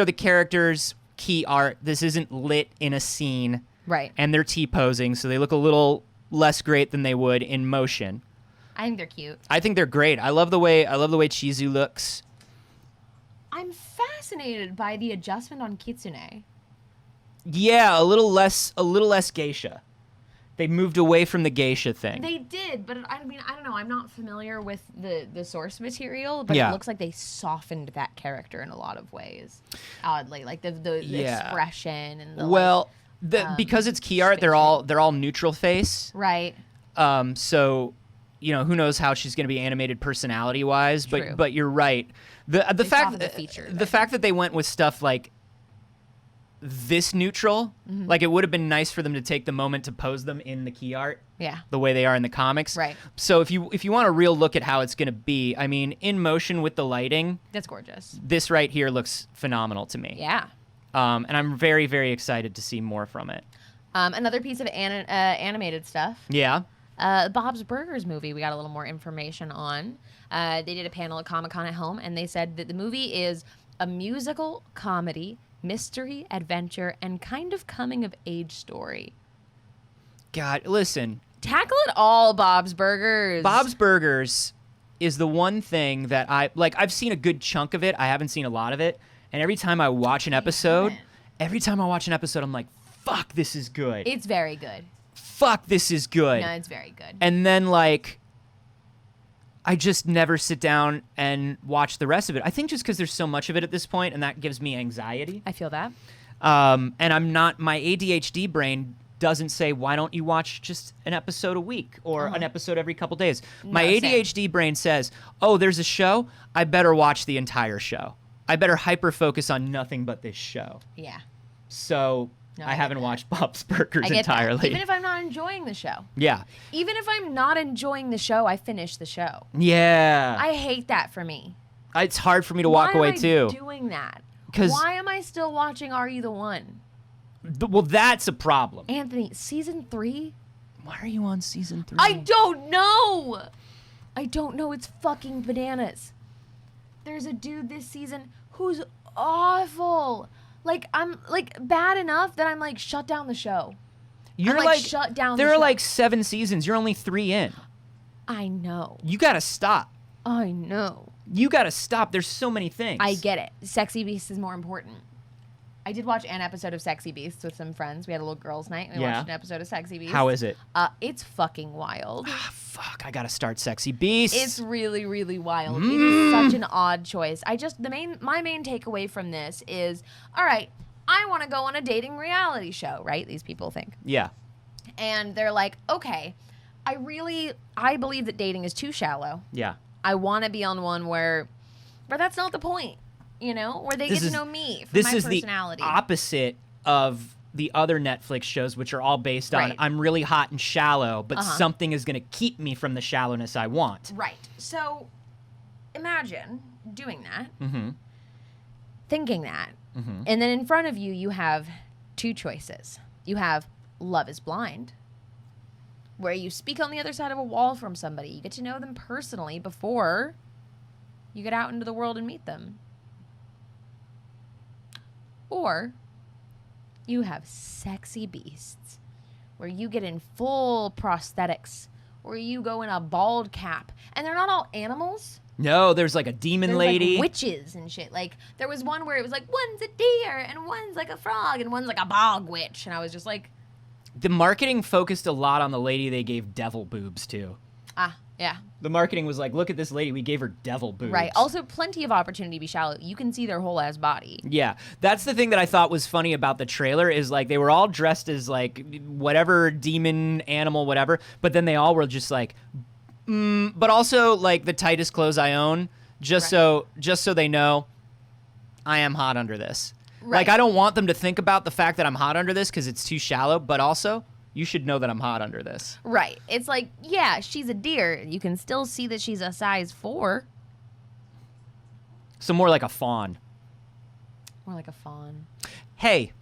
the characters' key art. This isn't lit in a scene, right. and they're T posing, so they look a little less great than they would in motion. I think they're cute. I think they're great. I love the way Chizu looks. I'm fascinated by the adjustment on Kitsune. Yeah, a little less geisha. They moved away from the geisha thing. They did, but I mean, I don't know. I'm not familiar with the source material, but Yeah. it looks like they softened that character in a lot of ways. Oddly, like the Yeah. expression and the because it's key art, they're all neutral face. right. So, who knows how she's going to be animated personality wise, True. but you're right. The fact softened the features, the fact that they went with stuff like this neutral, like it would have been nice for them to take the moment to pose them in the key art. Yeah. The way they are in the comics. Right. So if you want a real look at how it's going to be, I mean, in motion with the lighting, That's gorgeous. this right here looks phenomenal to me. Yeah. And I'm very, very excited to see more from it. Another piece of animated stuff. Yeah. Bob's Burgers movie, we got a little more information on. They did a panel at Comic-Con at home, and they said that the movie is a musical comedy, mystery, adventure, and kind of coming-of-age story. God, listen. Tackle it all, Bob's Burgers. Bob's Burgers is the one thing that I've seen a good chunk of it. I haven't seen a lot of it. And every time I watch an episode, I'm like, fuck, this is good. It's very good. Fuck, this is good. No, it's very good. And then, I just never sit down and watch the rest of it. I think just because there's so much of it at this point, and that gives me anxiety. I feel that. And my ADHD brain doesn't say, why don't you watch just an episode a week or an episode every couple days? My ADHD brain says, oh, there's a show? I better watch the entire show. I better hyper-focus on nothing but this show. Yeah. So No, I I haven't get that. watched Bob's Burgers I get that. entirely. Even if I'm not enjoying the show. Yeah. Even if I'm not enjoying the show, I finish the show. Yeah. I hate that for me. It's hard for me to walk away, too. Why am I doing that? 'Cause- Why am I still watching Are You the One? Well, that's a problem. Anthony, season 3? Why are you on season 3? I don't know. I don't know. It's fucking bananas. There's a dude this season who's awful. I'm bad enough that I'm shut down the show. You're shut down There the are show. 7 seasons. You're only 3 in. I know. You gotta stop. I know. You gotta stop. There's so many things. I get it. Sexy Beasts is more important. I did watch an episode of Sexy Beasts with some friends. We had a little girls' night. We watched an episode of Sexy Beasts. How is it? It's fucking wild. Fuck, I gotta start Sexy Beasts. It's really, really wild. It is such an odd choice. My main takeaway from this is, all right, I want to go on a dating reality show, right? These people think. Yeah. And they're like, okay, I believe that dating is too shallow. Yeah. I want to be on one where that's not the point, where they get to know me for my personality. The opposite of the other Netflix shows, which are all based on Right. I'm really hot and shallow, but something is going to keep me from the shallowness I want. Right. So imagine doing that, Mm-hmm. thinking that, Mm-hmm. and then in front of you, you have 2 choices. You have Love is Blind, where you speak on the other side of a wall from somebody. You get to know them personally before you get out into the world and meet them. Or you have Sexy Beasts, where you get in full prosthetics, where you go in a bald cap. And they're not all animals. No, there's a demon There's lady. witches and shit. There was one where it was one's a deer and one's a frog and one's a bog witch. And I was just like, The marketing focused a lot on the lady they gave devil boobs to. Yeah. The marketing was like, look at this lady. We gave her devil boobs. Right. Also, plenty of opportunity to be shallow. You can see their whole ass body. Yeah. That's the thing that I thought was funny about the trailer is like they were all dressed as like whatever demon, animal, whatever. But then they all were just like, but also like the tightest clothes I own, just so they know I am hot under this. Right. Like I don't want them to think about the fact that I'm hot under this because it's too shallow, but also you should know that I'm hot under this. Right. It's like, yeah, she's a deer. You can still see that she's a size 4. So more like a fawn. More like a fawn. Hey,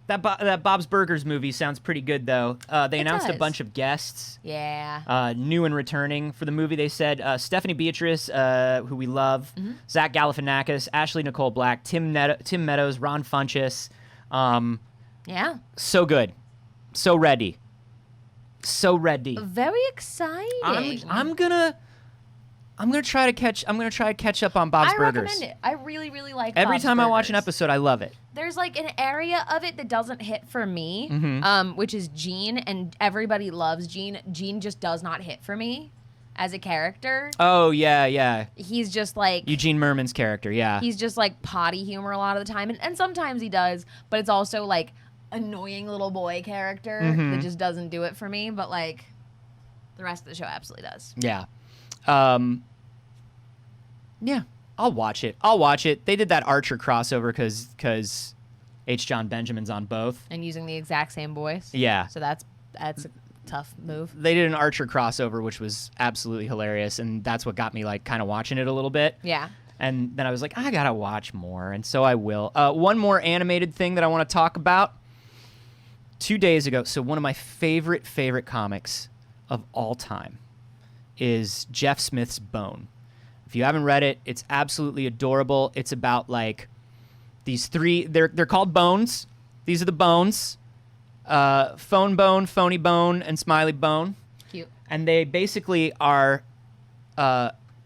that Bob's Burgers movie sounds pretty good, though. They announced a does. bunch of guests. Yeah. New and returning for the movie. They said Stephanie Beatrice, who we love, Zach Galifianakis, Ashley Nicole Black, Tim Meadows, Ron Funches. Yeah. So good. So ready. So ready. Very exciting. I'm gonna try to catch up on Bob's I Burgers. recommend it. I really, really like Every Bob's time I watch an Burgers. episode, I love it. There's like an area of it that doesn't hit for me, which is Gene, and everybody loves Gene. Gene just does not hit for me as a character. Oh, yeah. He's just like Eugene Merman's character, yeah. he's just like potty humor a lot of the time, and sometimes he does, but it's also like annoying little boy character that just doesn't do it for me. But like the rest of the show absolutely does. Yeah. Yeah, I'll watch it. They did that Archer crossover because H. John Benjamin's on both. And using the exact same voice. Yeah. So that's a tough move. They did an Archer crossover, which was absolutely hilarious, and that's what got me like kind of watching it a little bit. Yeah. And then I was like, I gotta watch more, and so I will. One more animated thing that I want to talk about. 2 days ago, so one of my favorite comics of all time is Jeff Smith's Bone. If you haven't read it, it's absolutely adorable. It's about like these three. They're called bones. These are the bones: Phone Bone, Phony Bone, and Smiley Bone. Cute. And they basically are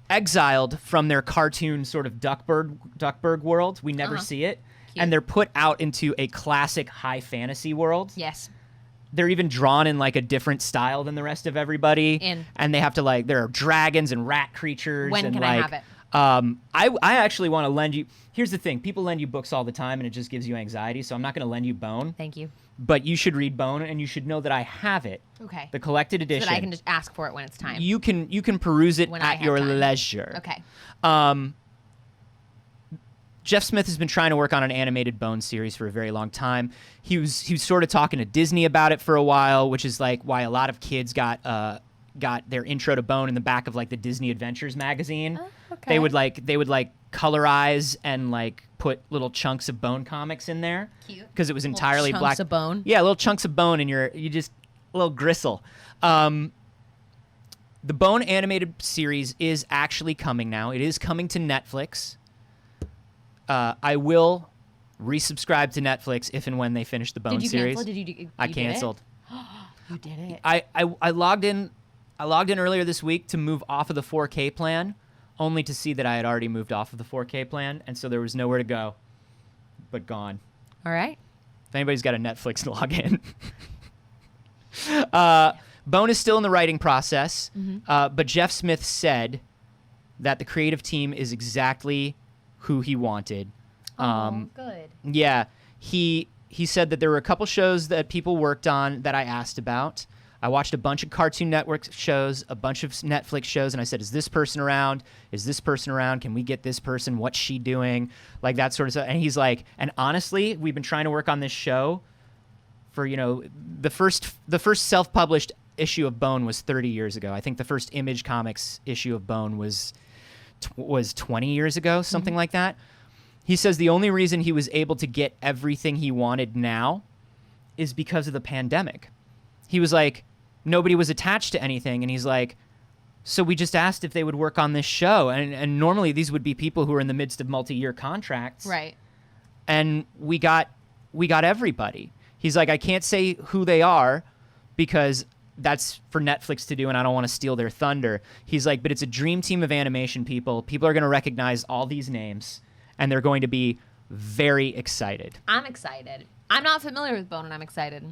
exiled from their cartoon sort of Duckburg world. We never see it. Cute. And they're put out into a classic high fantasy world. Yes. They're even drawn in like a different style than the rest of everybody. And they have to like, there are dragons and rat creatures. When and can like, I have it? I actually want to lend you. Here's the thing: people lend you books all the time, and it just gives you anxiety. So I'm not going to lend you Bone. Thank you. But you should read Bone, and you should know that I have it. Okay. The collected edition. So that I can just ask for it when it's time. You can peruse it When I at have your time. leisure. Okay. Jeff Smith has been trying to work on an animated Bone series for a very long time. He was sort of talking to Disney about it for a while, which is like why a lot of kids got their intro to Bone in the back of like the Disney Adventures magazine. Oh, okay. They would like colorize and like put little chunks of Bone comics in there. Cute. Because it was Little entirely chunks black. of bone? Yeah, little chunks of bone, and you just a little gristle. The Bone animated series is actually coming now. It is coming to Netflix. I will resubscribe to Netflix if and when they finish the Bone Did you series. cancel? Did you I did it? canceled. You did it. I logged in. I logged in earlier this week to move off of the 4K plan, only to see that I had already moved off of the 4K plan, and so there was nowhere to go, but gone. All right. If anybody's got a Netflix login. Bone is still in the writing process, but Jeff Smith said that the creative team is exactly who he wanted. Good. Yeah, he said that there were a couple shows that people worked on that I asked about. I watched a bunch of Cartoon Network shows, a bunch of Netflix shows, and I said, is this person around? Is this person around? Can we get this person? What's she doing? Like that sort of stuff. And he's like, and honestly, we've been trying to work on this show for, the first self-published issue of Bone was 30 years ago. I think the first Image Comics issue of Bone was 20 years ago, something like that. He says the only reason he was able to get everything he wanted now is because of the pandemic. He was like, nobody was attached to anything. And he's like, so we just asked if they would work on this show. And normally these would be people who are in the midst of multi-year contracts. Right. And we got everybody. He's like, I can't say who they are because that's for Netflix to do, and I don't want to steal their thunder. He's like, but it's a dream team of animation people. People are going to recognize all these names, and they're going to be very excited. I'm excited. I'm not familiar with Bone, and I'm excited.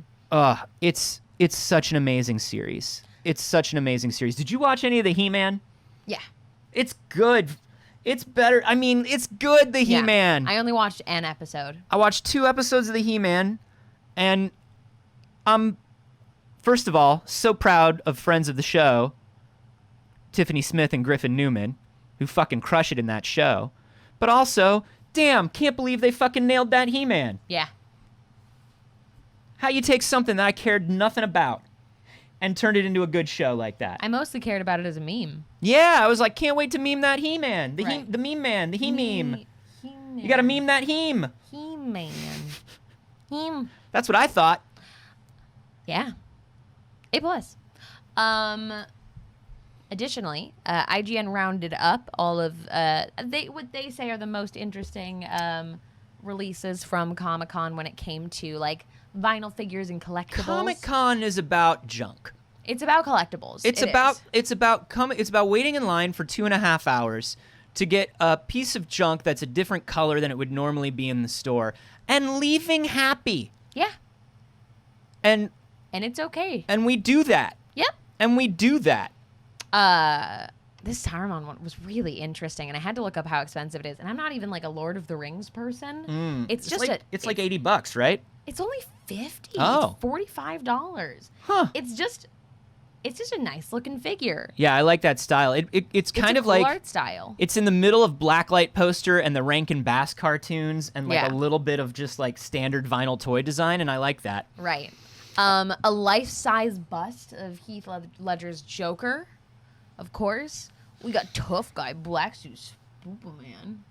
It's such an amazing series. it's such an amazing series. Did you watch any of the He-Man? Yeah. It's good. It's better. I mean, it's good, the Yeah. He-Man. I only watched an episode. I watched 2 episodes of the He-Man, and I'm, first of all, so proud of friends of the show, Tiffany Smith and Griffin Newman, who fucking crush it in that show. But also, damn, can't believe they fucking nailed that He-Man. Yeah. How you take something that I cared nothing about and turned it into a good show like that? I mostly cared about it as a meme. Yeah, I was like, can't wait to meme that He-Man. Right. The meme man, the He-meme. He-Man. You gotta meme that Heme. He-Man. Heme. That's what I thought. Yeah. A+. Additionally, IGN rounded up all of what they say are the most interesting releases from Comic-Con when it came to like vinyl figures and collectibles. Comic-Con is about junk. It's about collectibles. It's about waiting in line for 2.5 hours to get a piece of junk that's a different color than it would normally be in the store and leaving happy. Yeah. And it's okay. And we do that. Yep. And we do that. This Saruman one was really interesting, and I had to look up how expensive it is. And I'm not even like a Lord of the Rings person. It's just like, it's like $80, right? It's only $50. Oh. It's $45. Huh. It's just a nice looking figure. Yeah, I like that style. It's kind a of cool like art style. It's in the middle of Blacklight poster and the Rankin Bass cartoons and like Yeah. a little bit of just like standard vinyl toy design, and I like that. Right. A life-size bust of Heath Ledger's Joker, of course. We got Tough Guy, Black Suit, Superman.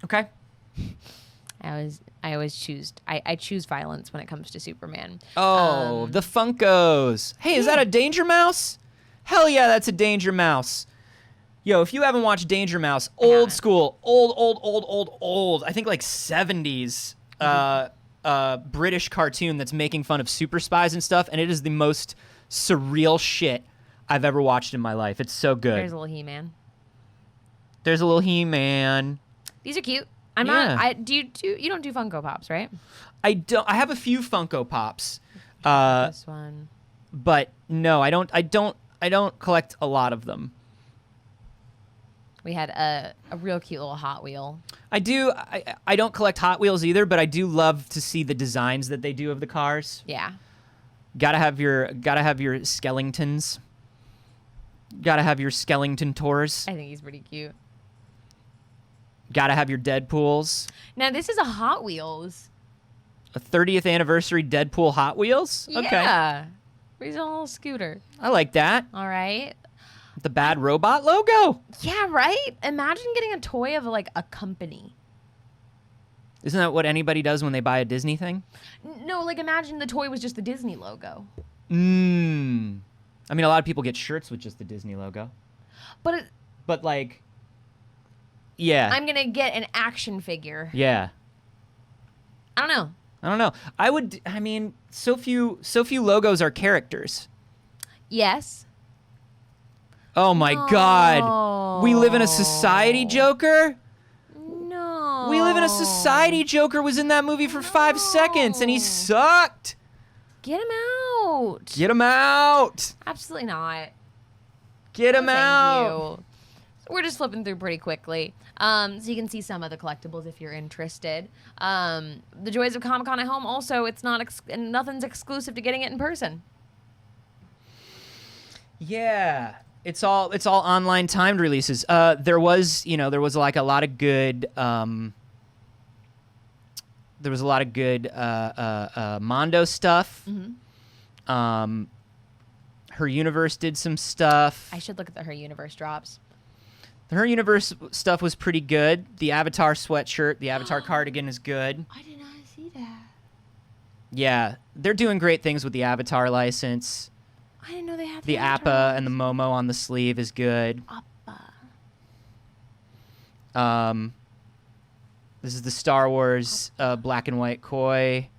Okay. I always choose violence when it comes to Superman. Oh, the Funkos. Hey, is that a Danger Mouse? Hell yeah, that's a Danger Mouse. Yo, if you haven't watched Danger Mouse, old school, old, I think like 70s British cartoon that's making fun of super spies and stuff, and it is the most surreal shit I've ever watched in my life. It's so good. There's a little He-Man. There's a little He-Man. These are cute. Yeah. You don't do Funko Pops, right? I don't. I have a few Funko Pops. This one. But no, I don't collect a lot of them. We had a real cute little Hot Wheel. I do. I don't collect Hot Wheels either, but I do love to see the designs that they do of the cars. Yeah. Gotta have your skeletons. Gotta have your skeleton tours. I think he's pretty cute. Gotta have your Deadpools. Now, this is a Hot Wheels. A 30th anniversary Deadpool Hot Wheels? Okay. Yeah. He's a little scooter. I like that. All right. The Bad Robot logo. Yeah, right? Imagine getting a toy of like a company. Isn't that what anybody does when they buy a Disney thing? No, like imagine the toy was just the Disney logo. I mean, a lot of people get shirts with just the Disney logo. But like, yeah. I'm going to get an action figure. Yeah. I don't know. So few logos are characters. Yes. Oh my God. We live in a society, Joker? No. We live in a society. Joker was in that movie for 5 seconds and he sucked. Get him out. Get him out. Absolutely not. Get him Thank out. you. So we're just flipping through pretty quickly. So you can see some of the collectibles if you're interested. The joys of Comic-Con at home. Also, it's not nothing's exclusive to getting it in person. Yeah. It's all online timed releases. There was like a lot of good Mondo stuff. Mm-hmm. Her Universe did some stuff. I should look at the Her Universe drops. Her Universe stuff was pretty good. The Avatar sweatshirt, the Avatar cardigan is good. I did not see that. Yeah, they're doing great things with the Avatar license. I didn't know they had The Avatar Appa and the Momo on the sleeve is good. Appa. This is the Star Wars black and white koi.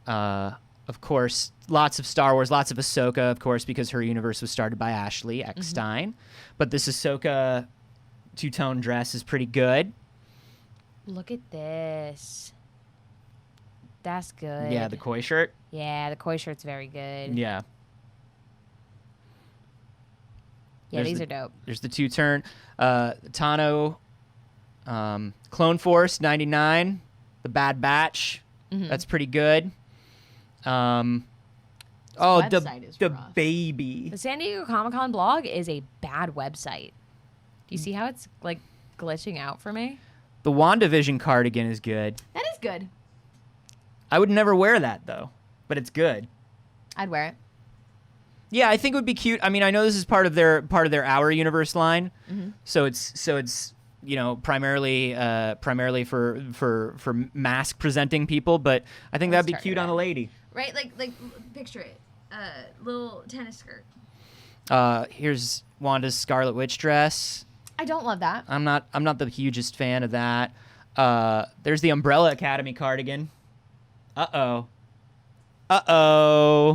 Of course, lots of Star Wars, lots of Ahsoka, of course, because Her Universe was started by Ashley Eckstein. But this Ahsoka two-tone dress is pretty good. Look at this. That's good. Yeah, the koi shirt. Yeah, the koi shirt's very good. Yeah. Yeah, these are dope. There's the 2-turn. Tano, Clone Force 99, the Bad Batch. That's pretty good. The website is the rough. baby. The San Diego Comic-Con blog is a bad website. Do you see how it's like glitching out for me? The WandaVision cardigan is good. That is good. I would never wear that though, but it's good. I'd wear it. Yeah, I think it would be cute. I mean, I know this is part of their Our Universe line, so it's you know primarily for mask presenting people, but I think that'd be cute on a lady. Right, like picture it, little tennis skirt. Here's Wanda's Scarlet Witch dress. I don't love that. I'm not the hugest fan of that. There's the Umbrella Academy cardigan. Uh-oh. I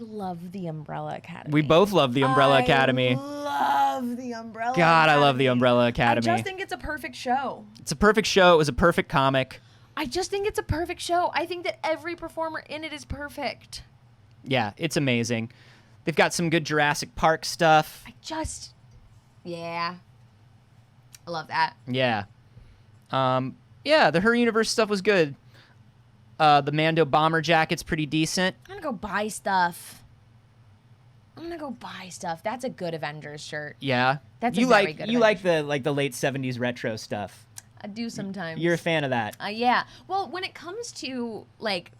love the Umbrella Academy. We both love the Umbrella Academy. Love the Umbrella God, Academy. I love the Umbrella Academy. I just think it's a perfect show. It's a perfect show. It was a perfect comic. I just think it's a perfect show. I think that every performer in it is perfect. Yeah, it's amazing. They've got some good Jurassic Park stuff. Yeah. I love that. Yeah. Yeah, the Her Universe stuff was good. The Mando bomber jacket's pretty decent. I'm gonna go buy stuff. That's a good Avengers shirt. Yeah. That's you a very like good you Avengers. like the late 70s retro stuff. I do sometimes. You're a fan of that. Yeah. Well, when it comes to like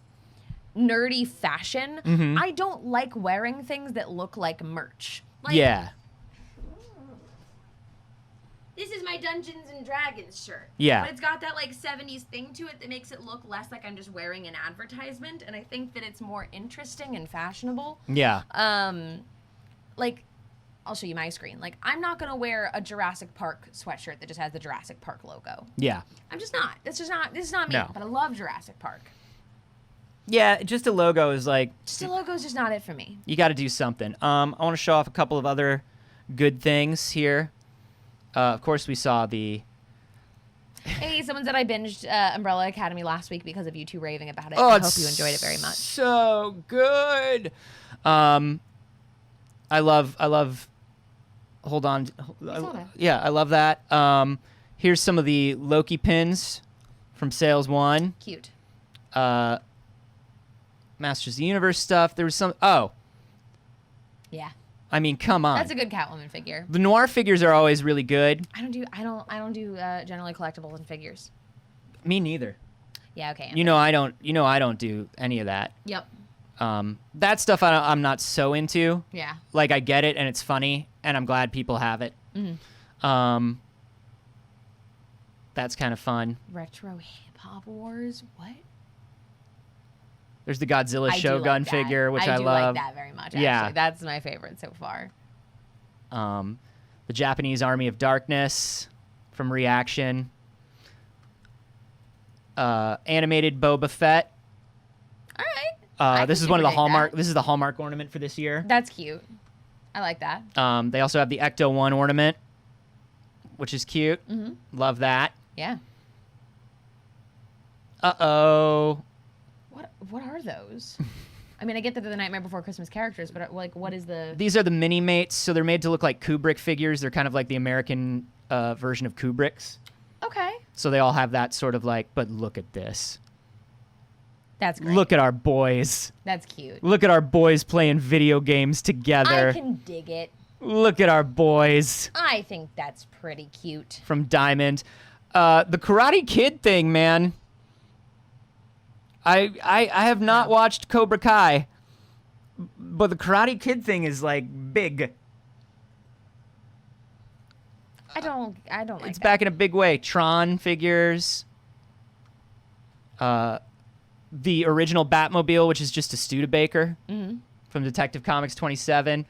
nerdy fashion, I don't like wearing things that look like merch. Like, Yeah. This is my Dungeons and Dragons shirt. Yeah. But it's got that like 70s thing to it that makes it look less like I'm just wearing an advertisement, and I think that it's more interesting and fashionable. Yeah. Like I'll show you my screen. Like I'm not going to wear a Jurassic Park sweatshirt that just has the Jurassic Park logo. Yeah. I'm just not. This is not me, No. but I love Jurassic Park. Yeah, just a logo is like Just a logo is just not it for me. you got to do something. I want to show off a couple of other good things here. Of course, we saw the. Hey, someone said I binged Umbrella Academy last week because of you two raving about it. Oh, I hope you enjoyed it very much. So good. I love. Hold on. Yeah, I love that. Here's some of the Loki pins from Sales 1. Cute. Masters of the Universe stuff. There was some. Oh, Yeah. I mean, come on. That's a good Catwoman figure. The noir figures are always really good. I don't do generally collectibles and figures. Me neither. Yeah, okay. You know I don't do any of that. Yep. That stuff I'm not so into. Yeah. Like I get it and it's funny and I'm glad people have it. That's kind of fun. Retro hip hop wars. What? There's the Godzilla I do Shogun like that. figure, which I do love. like that very much. Yeah. Actually. That's my favorite so far. The Japanese Army of Darkness from Reaction. Animated Boba Fett. All right. This is one of the Hallmark. This is the Hallmark ornament for this year. That's cute. I like that. They also have the Ecto 1 ornament, which is cute. Love that. Yeah. Uh-oh. What are those? I mean, I get that they're the Nightmare Before Christmas characters, but like, what is the? These are the mini mates, so they're made to look like Kubrick figures. They're kind of like the American version of Kubrick's. Okay. So they all have that sort of like, but look at this. That's great. Look at our boys. That's cute. Look at our boys playing video games together. I can dig it. Look at our boys I think that's pretty cute. from Diamond. The Karate Kid thing, man. I have not watched Cobra Kai, but the Karate Kid thing is like big. I don't like It's that. back in a big way. Tron figures. The original Batmobile, which is just a Studebaker from Detective Comics 27.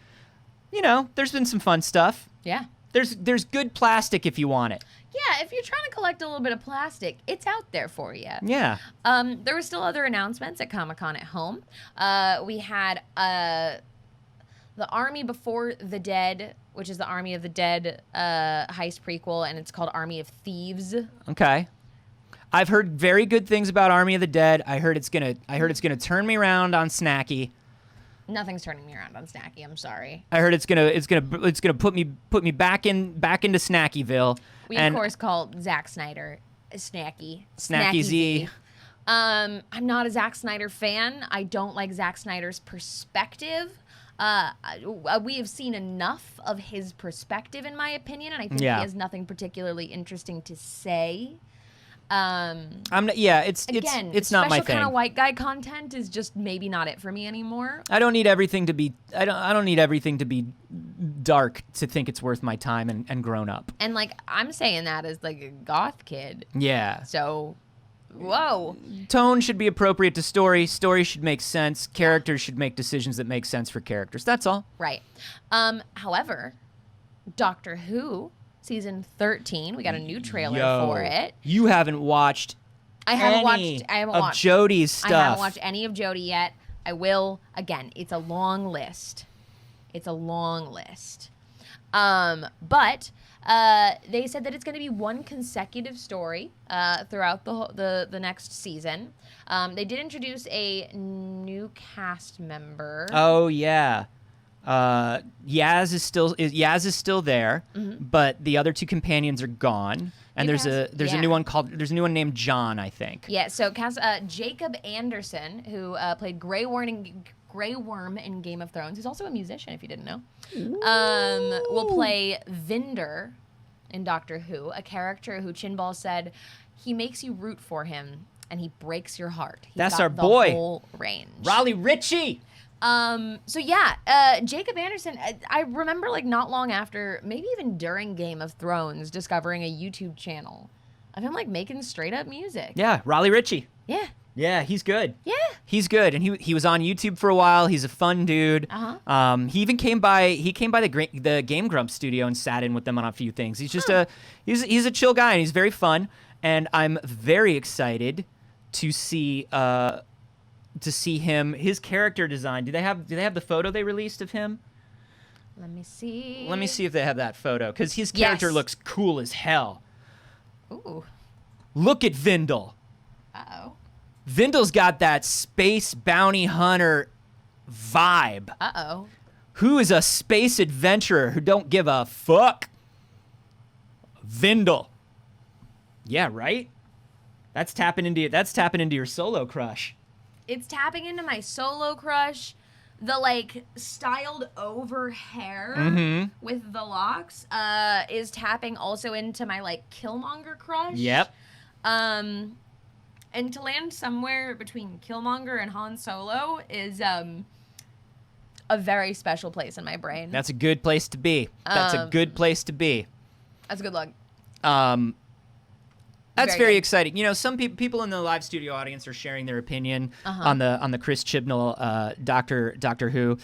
You know, there's been some fun stuff. Yeah. There's good plastic if you want it. Yeah, if you're trying to collect a little bit of plastic, it's out there for you. Yeah. There were still other announcements at Comic-Con at home. We had the Army Before the Dead, which is the Army of the Dead heist prequel, and it's called Army of Thieves. Okay. I've heard very good things about Army of the Dead. I heard it's gonna turn me around on Snacky. Nothing's turning me around on Snacky. I'm sorry. I heard it's gonna put me back into Snackyville. We of course call Zack Snyder Snacky. Snacky Z. I'm not a Zack Snyder fan. I don't like Zack Snyder's perspective. We have seen enough of his perspective, in my opinion, and I think he has nothing particularly interesting to say. It's not my thing. Special kind of white guy content is just maybe not it for me anymore. I don't need everything to be. I don't need everything to be dark to think it's worth my time and grown up. And like I'm saying that as like a goth kid. Yeah. So, whoa. Tone should be appropriate to story. Story should make sense. Characters should make decisions that make sense for characters. That's all. Right. However, Doctor Who. Season 13. We got a new trailer for it. You haven't watched I haven't watched Jodie's stuff. I haven't watched any of Jodie yet. I will. Again, it's a long list. But they said that it's going to be one consecutive story throughout the next season. They did introduce a new cast member. Oh yeah. Yaz is still there, but the other two companions are gone, and there's a new one named John, I think. Yeah, so Jacob Anderson, who played Grey Worm in Game of Thrones, who's also a musician, if you didn't know, will play Vinder in Doctor Who, a character who Chinball said he makes you root for him and he breaks your heart. That's our boy, whole range. Raleigh Ritchie. Jacob Anderson, I remember like not long after, maybe even during Game of Thrones, discovering a YouTube channel of him like making straight up music. Yeah, Raleigh Ritchie. Yeah. Yeah, he's good. Yeah. He's good, and he was on YouTube for a while. He's a fun dude. He even came by the Game Grumps studio and sat in with them on a few things. He's just he's a chill guy, and he's very fun, and I'm very excited to see him, his character design. Do they have the photo they released of him? Let me see if they have that photo, because his character looks cool as hell. Ooh. Look at Vindel. Uh-oh. Vindel's got that space bounty hunter vibe. Uh-oh. Who is a space adventurer who don't give a fuck? Vindel. Yeah, right? That's tapping into your solo crush. It's tapping into my solo crush. The like styled over hair with the locks is tapping also into my like Killmonger crush. Yep. And to land somewhere between Killmonger and Han Solo is a very special place in my brain. That's a good place to be. That's a good place to be. That's a good look. That's very exciting. You know, some people in the live studio audience are sharing their opinion on the Chris Chibnall Doctor Who,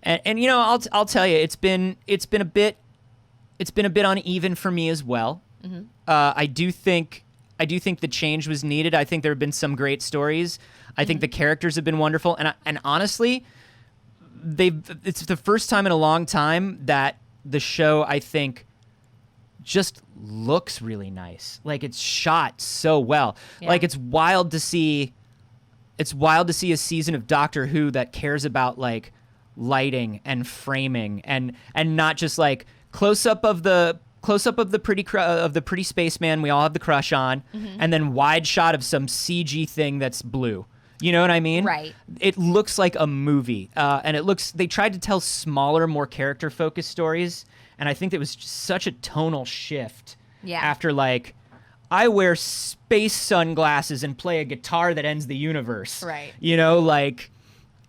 and you know, I'll tell you, it's been a bit uneven for me as well. I do think the change was needed. I think there have been some great stories. I think the characters have been wonderful, and honestly, it's the first time in a long time that the show, I think, just looks really nice. Like, it's shot so well. Yeah. Like, it's wild to see a season of Doctor Who that cares about like lighting and framing and not just like close up of the pretty spaceman we all have the crush on, and then wide shot of some CG thing that's blue. You know what I mean? Right. It looks like a movie, and they tried to tell smaller, more character-focused stories, and I think it was just such a tonal shift. Yeah. After like, I wear space sunglasses and play a guitar that ends the universe. Right. You know, like,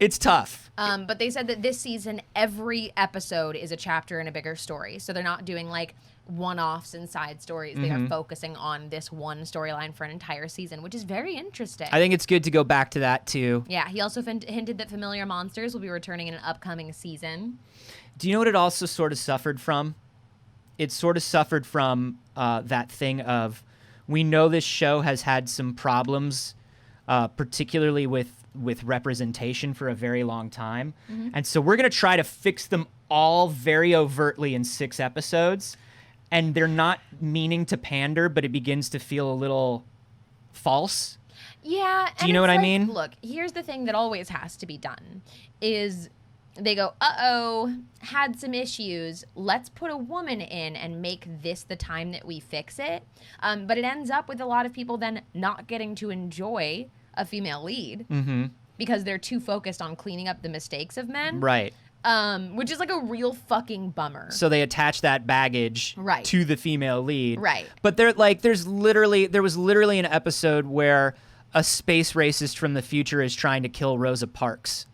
it's tough. But they said that this season, every episode is a chapter in a bigger story. So they're not doing like one-offs and side stories. They are focusing on this one storyline for an entire season, which is very interesting. I think it's good to go back to that too. Yeah, he also hinted that familiar monsters will be returning in an upcoming season. Do you know what it also sort of suffered from? It sort of suffered from that thing of, we know this show has had some problems, particularly with representation for a very long time. And so we're going to try to fix them all very overtly in 6 episodes. And they're not meaning to pander, but it begins to feel a little false. Yeah. Do you know what I mean? Look, here's the thing that always has to be done is they go, uh-oh, had some issues. Let's put a woman in and make this the time that we fix it. But it ends up with a lot of people then not getting to enjoy a female lead because they're too focused on cleaning up the mistakes of men. Right. Which is like a real fucking bummer. So they attach that baggage Right. to the female lead. Right. But there was literally an episode where a space racist from the future is trying to kill Rosa Parks.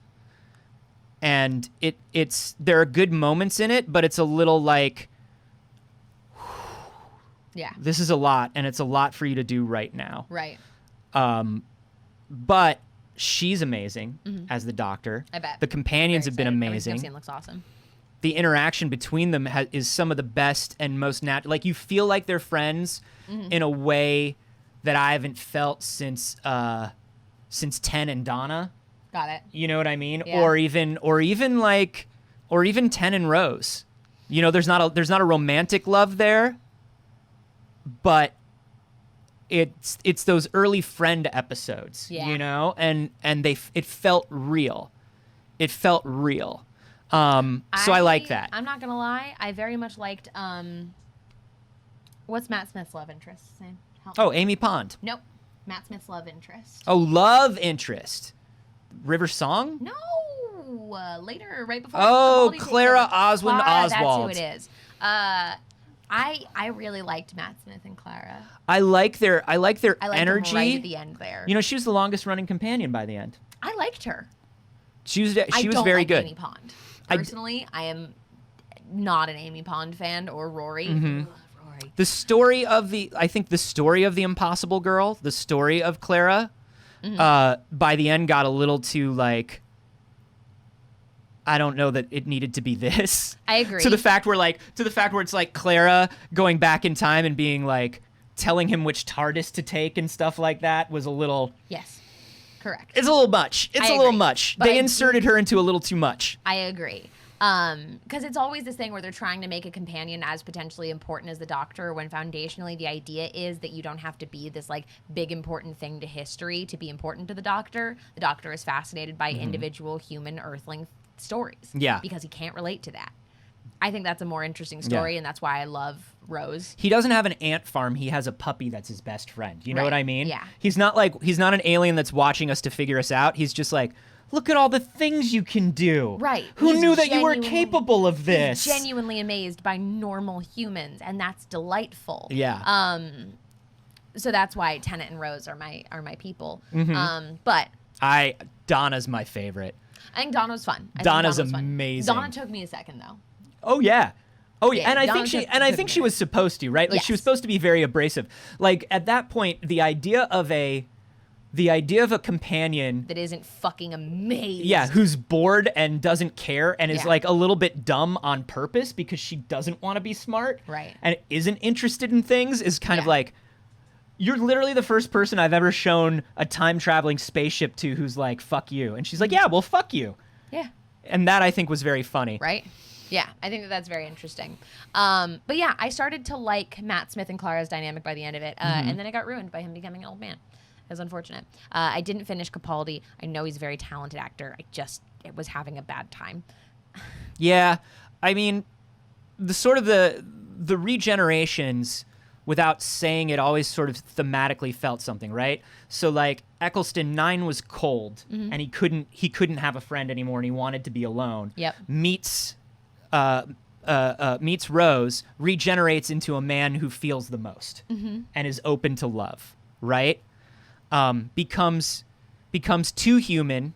And there are good moments in it, but it's a little like, Yeah. this is a lot, and it's a lot for you to do right now. Right. But she's amazing as the Doctor. I bet. The companions Very have been excited. Everything amazing. I've seen looks awesome. The interaction between them is some of the best and most natural. Like, you feel like they're friends in a way that I haven't felt since 10 and Donna. Got it. You know what I mean? Yeah. Or even 10 and Rose. You know, there's not a romantic love there, but it's those early friend episodes, Yeah. you know? And it felt real. It felt real. So I like that. I'm not gonna lie. I very much liked what's Matt Smith's love interest's name? Help me. Oh, Amy Pond. Nope. Matt Smith's love interest. Oh, love interest. River Song? No. Later, right before. Oh, Capaldi takes Clara over. Oswald Clara, Oswald. That's who it is. I really liked Matt Smith and Clara. I like their I liked energy. them right at the end there. You know, she was the longest running companion by the end. I liked her. She was I don't very like good. Amy Pond. Personally, I am not an Amy Pond fan or Rory. Ugh, Rory. The story of the Impossible Girl, the story of Clara, by the end got a little too like, I don't know that it needed to be this. I agree. To the fact where it's like Clara going back in time and being like telling him which TARDIS to take and stuff like that was a little. Yes, correct. It's a little much. It's I a little agree. much. But They I inserted her into a little too much. I agree. Because it's always this thing where they're trying to make a companion as potentially important as the Doctor, when foundationally the idea is that you don't have to be this like big important thing to history to be important to the Doctor. The Doctor is fascinated by individual human Earthling stories. Yeah. Because he can't relate to that. I think that's a more interesting story, Yeah. and that's why I love Rose. He doesn't have an ant farm. He has a puppy that's his best friend. You know Right. what I mean? Yeah. He's not an alien that's watching us to figure us out. He's just like, look at all the things you can do. Right. Who He's knew that you were genuinely- capable of this? He's genuinely amazed by normal humans, and that's delightful. Yeah. So that's why Tennant and Rose are my people. Mm-hmm. But Donna's my favorite. I think Donna's fun. I think Donna's fun. amazing. Donna took me a second though. Oh yeah. Oh yeah, Yeah, and I Donna think took she a was supposed to, right? Like she was Yes. supposed to be very abrasive. Like at that point, the idea of a companion, That isn't fucking amazing. yeah, who's bored and doesn't care and is Yeah. like a little bit dumb on purpose because she doesn't want to be smart, Right. and isn't interested in things, is kind of Yeah. like, you're literally the first person I've ever shown a time traveling spaceship to who's like, fuck you, and she's like, yeah, well, fuck you, Yeah. and that I think was very funny. Right? Yeah, I think that's very interesting. But yeah, I started to like Matt Smith and Clara's dynamic by the end of it, and then it got ruined by him becoming an old man. It was unfortunate. I didn't finish Capaldi. I know he's a very talented actor. It was having a bad time. Yeah, I mean, the regenerations, without saying it, always sort of thematically felt something, right? So like Eccleston 9 was cold, and he couldn't have a friend anymore, and he wanted to be alone. Yep. Meets Rose, regenerates into a man who feels the most and is open to love, right? Becomes too human,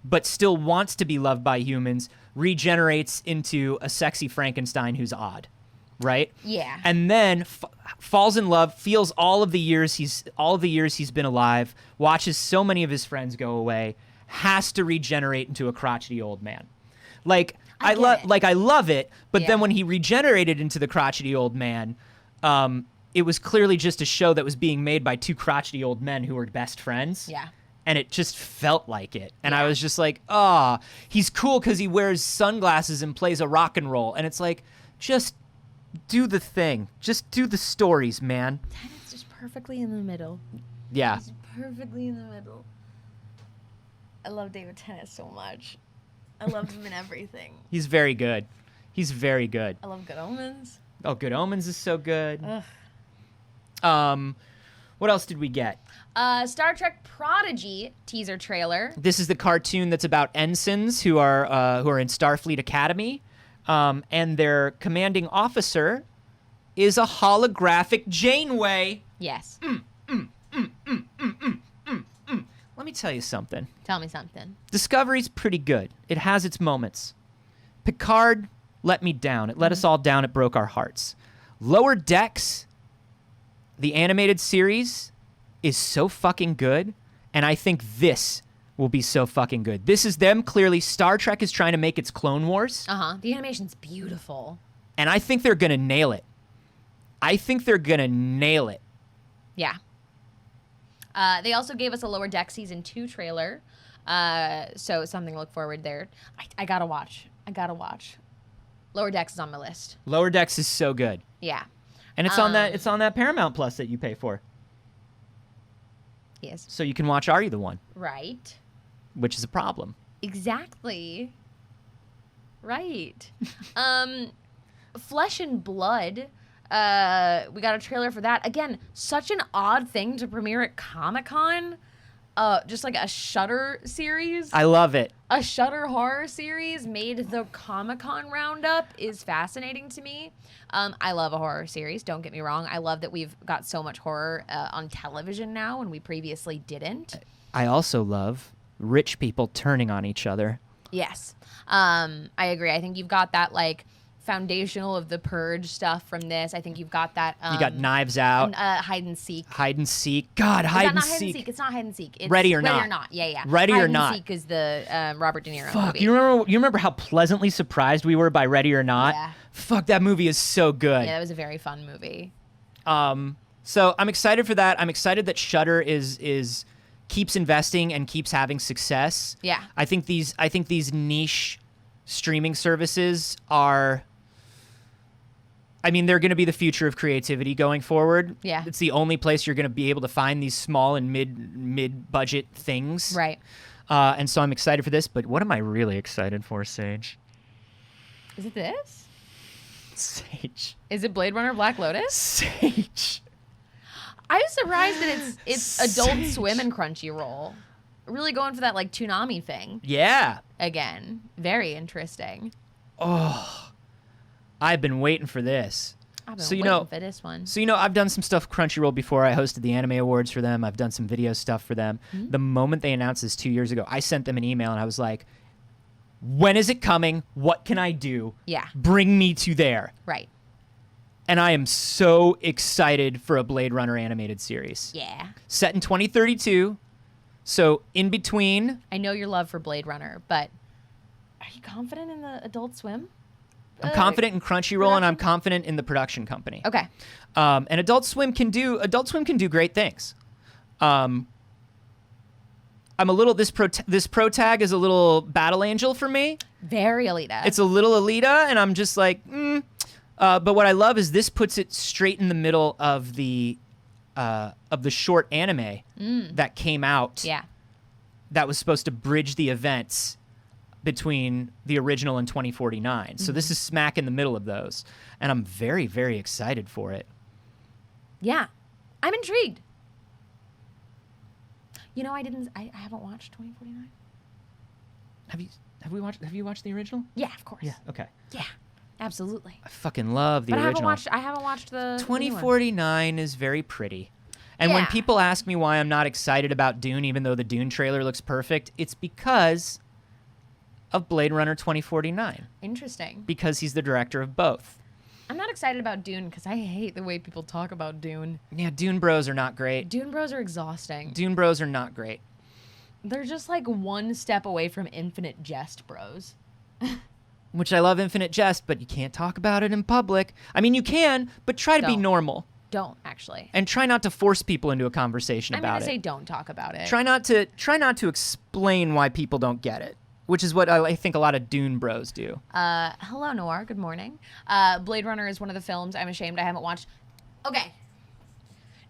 but still wants to be loved by humans, regenerates into a sexy Frankenstein who's odd, right? Yeah. And then falls in love, feels all of the years he's been alive, watches so many of his friends go away, has to regenerate into a crotchety old man. Like I love it, but then Yeah. when he regenerated into the crotchety old man, it was clearly just a show that was being made by two crotchety old men who were best friends. Yeah. And it just felt like it. And I Yeah. was just like, he's cool because he wears sunglasses and plays a rock and roll. And it's like, just do the thing. Just do the stories, man. Tennant's just perfectly in the middle. Yeah. He's perfectly in the middle. I love David Tennant so much. I love him in everything. He's very good. He's very good. I love Good Omens. Oh, Good Omens is so good. Ugh. What else did we get? Star Trek Prodigy teaser trailer. This is the cartoon that's about ensigns who are in Starfleet Academy, and their commanding officer is a holographic Janeway. Yes. Let me tell you something. Tell me something. Discovery's pretty good. It has its moments. Picard let me down. It let us all down. It broke our hearts. Lower Decks, the animated series, is so fucking good, and I think this will be so fucking good. This is them, clearly. Star Trek is trying to make its Clone Wars, The animation's beautiful. and I think they're going to nail it. Yeah. They also gave us a Lower Deck Season 2 trailer, so something to look forward there. I gotta watch. Lower Decks is on my list. Lower Decks is so good. Yeah. And it's on that Paramount Plus that you pay for. Yes. So you can watch Are You the One? Right. Which is a problem. Exactly. Right. Flesh and Blood. We got a trailer for that. Again, such an odd thing to premiere at Comic-Con. Just like a Shudder series. I love it. A Shudder horror series made the Comic-Con roundup is fascinating to me. I love a horror series, don't get me wrong. I love that we've got so much horror on television now and we previously didn't. I also love rich people turning on each other. Yes. I agree. I think you've got that like foundational of the Purge stuff from this. I think you've got that. You got Knives Out. Hide and Seek. Hide and Seek. God, Hide and Not Hide and Seek. Seek. It's not Hide and Seek. It's Ready or Ready Not. or Not. Yeah. Ready Hide or and Not. Seek is the Robert De Niro Fuck, movie. you remember how pleasantly surprised we were by Ready or Not? Yeah. Fuck, that movie is so good. Yeah, that was a very fun movie. So I'm excited for that. I'm excited that Shudder is keeps investing and keeps having success. Yeah. I think these niche streaming services are, I mean, they're going to be the future of creativity going forward. Yeah. It's the only place you're going to be able to find these small and mid budget things. Right. And so I'm excited for this, but what am I really excited for, Sage? Is it this? Sage. Is it Blade Runner Black Lotus? Sage. I was surprised that it's Adult Sage. Swim and Crunchyroll. Really going for that like Toonami thing Yeah. again. Very interesting. Oh, I've been waiting for this. I've been So, you waiting know- for this one. So, I've done some stuff with Crunchyroll before. I hosted the Anime Awards for them. I've done some video stuff for them. Mm-hmm. The moment they announced this 2 years ago, I sent them an email and I was like, when is it coming? What can I do? Yeah. Bring me to there. Right. And I am so excited for a Blade Runner animated series. Yeah. Set in 2032. So, in between, I know your love for Blade Runner, but are you confident in the Adult Swim? I'm confident in Crunchyroll and I'm production? confident in the production company. Okay. And Adult Swim can do great things. I'm a little this pro tag is a little battle angel for me. Very Alita. It's a little Alita, and I'm just like, but what I love is this puts it straight in the middle of the short anime that came out. yeah. That was supposed to bridge the events between the original and 2049. So this is smack in the middle of those, and I'm very, very excited for it. Yeah. I'm intrigued. You know, I haven't watched 2049. Have you watched the original? Yeah, of course. Yeah. Okay. Yeah. Absolutely. I fucking love the But original. I haven't watched the new one. 2049 is very pretty. And when Yeah. people ask me why I'm not excited about Dune, even though the Dune trailer looks perfect, it's because of Blade Runner 2049. Interesting. Because he's the director of both. I'm not excited about Dune because I hate the way people talk about Dune. Yeah, Dune bros are not great. Dune bros are exhausting. Dune bros are not great. They're just like one step away from infinite jest bros. Which I love Infinite Jest, but you can't talk about it in public. I mean, you can, but try to be Don't. normal. Don't actually. And try not to force people into a conversation I'm about gonna it. say don't talk about it. Try not to explain why people don't get it, which is what I think a lot of Dune bros do. Hello, Noir. Good morning. Blade Runner is one of the films I'm ashamed I haven't watched. Okay.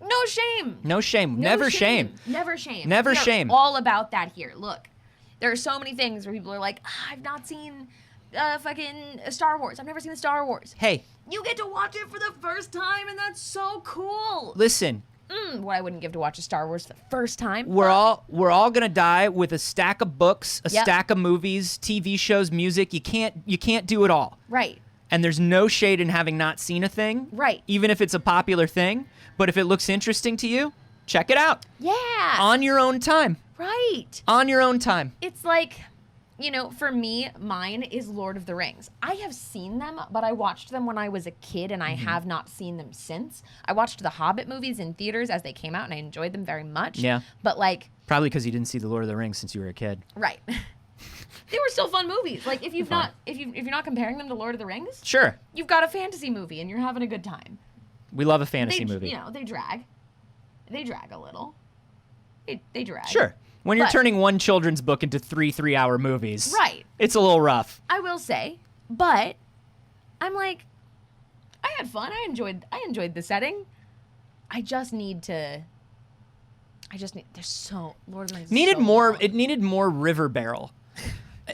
No shame. No shame. No Never shame. Never shame. Never We are shame. all about that here. Look, there are so many things where people are like, I've not seen fucking Star Wars. I've never seen the Star Wars. Hey, You get to watch it for the first time, and that's so cool. listen. What I wouldn't give to watch a Star Wars for the first time. We're all gonna die with a stack of books, a Yep. stack of movies, TV shows, music. You can't do it all. Right. And there's no shade in having not seen a thing. Right. Even if it's a popular thing. But if it looks interesting to you, check it out. Yeah. On your own time. Right. On your own time. It's like, for me, mine is Lord of the Rings. I have seen them, but I watched them when I was a kid, and I have not seen them since. I watched the Hobbit movies in theaters as they came out, and I enjoyed them very much. Yeah. But Probably because you didn't see The Lord of the Rings since you were a kid. right. They were still fun movies. Like if you're not comparing them to Lord of the Rings, Sure. you've got a fantasy movie and you're having a good time. We love a fantasy movie. They drag. They drag a little. They drag. Sure. When you're But- turning one children's book into 3-3-hour movies. Right. It's a little rough. I will say, but I'm like, I had fun. I enjoyed the setting. I just need. There's so Lord of the Rings. is so long. It needed more river barrel.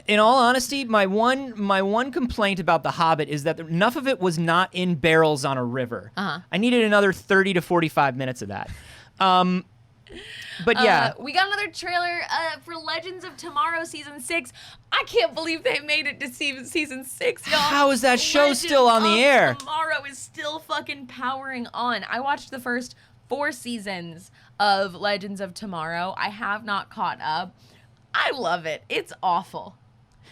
In all honesty, my one complaint about The Hobbit is that enough of it was not in barrels on a river. Uh-huh. I needed another 30 to 45 minutes of that. But yeah, We got another trailer for Legends of Tomorrow season 6. I can't believe they made it to season 6, y'all. How is that show Legends still on the of air? Tomorrow is still fucking powering on. I watched the first 4 seasons of Legends of Tomorrow. I have not caught up. I love it. It's awful.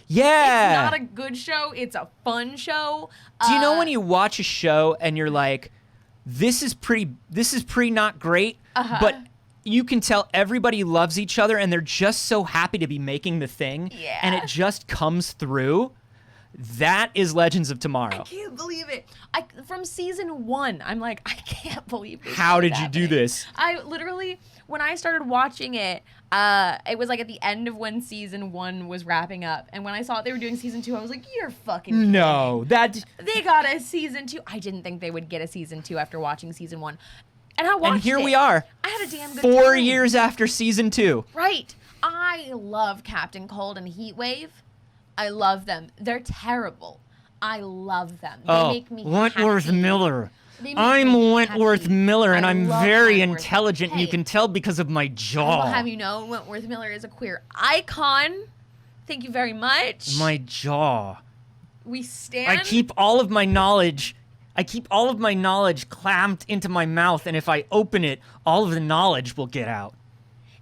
yeah. It's not a good show. It's a fun show. Do you know when you watch a show and you're like, this is pretty not great, but you can tell everybody loves each other and they're just so happy to be making the thing, Yeah. and it just comes through. That is Legends of Tomorrow. I can't believe it. From season 1, I'm like, I can't believe this. How is did you do happening. this? I literally, when I started watching it, it was like at the end of when season 1 was wrapping up. And when I saw they were doing season 2, I was like, you're fucking kidding No, me. that. They got a season 2. I didn't think they would get a season 2 after watching season 1. And I watched And here it. we are. I had a damn good 4 time. years after season 2. Right. I love Captain Cold and Heatwave. I love them. They're terrible. I love them. They make me Wentworth happy. Miller. They make I'm me Wentworth happy. Miller, and I I'm love very Wentworth. intelligent. And you Hey. can tell because of my I jaw. will have you know, Wentworth Miller is a queer icon. Thank you very much. My jaw. We stand. I keep all of my knowledge clamped into my mouth, and if I open it, all of the knowledge will get out.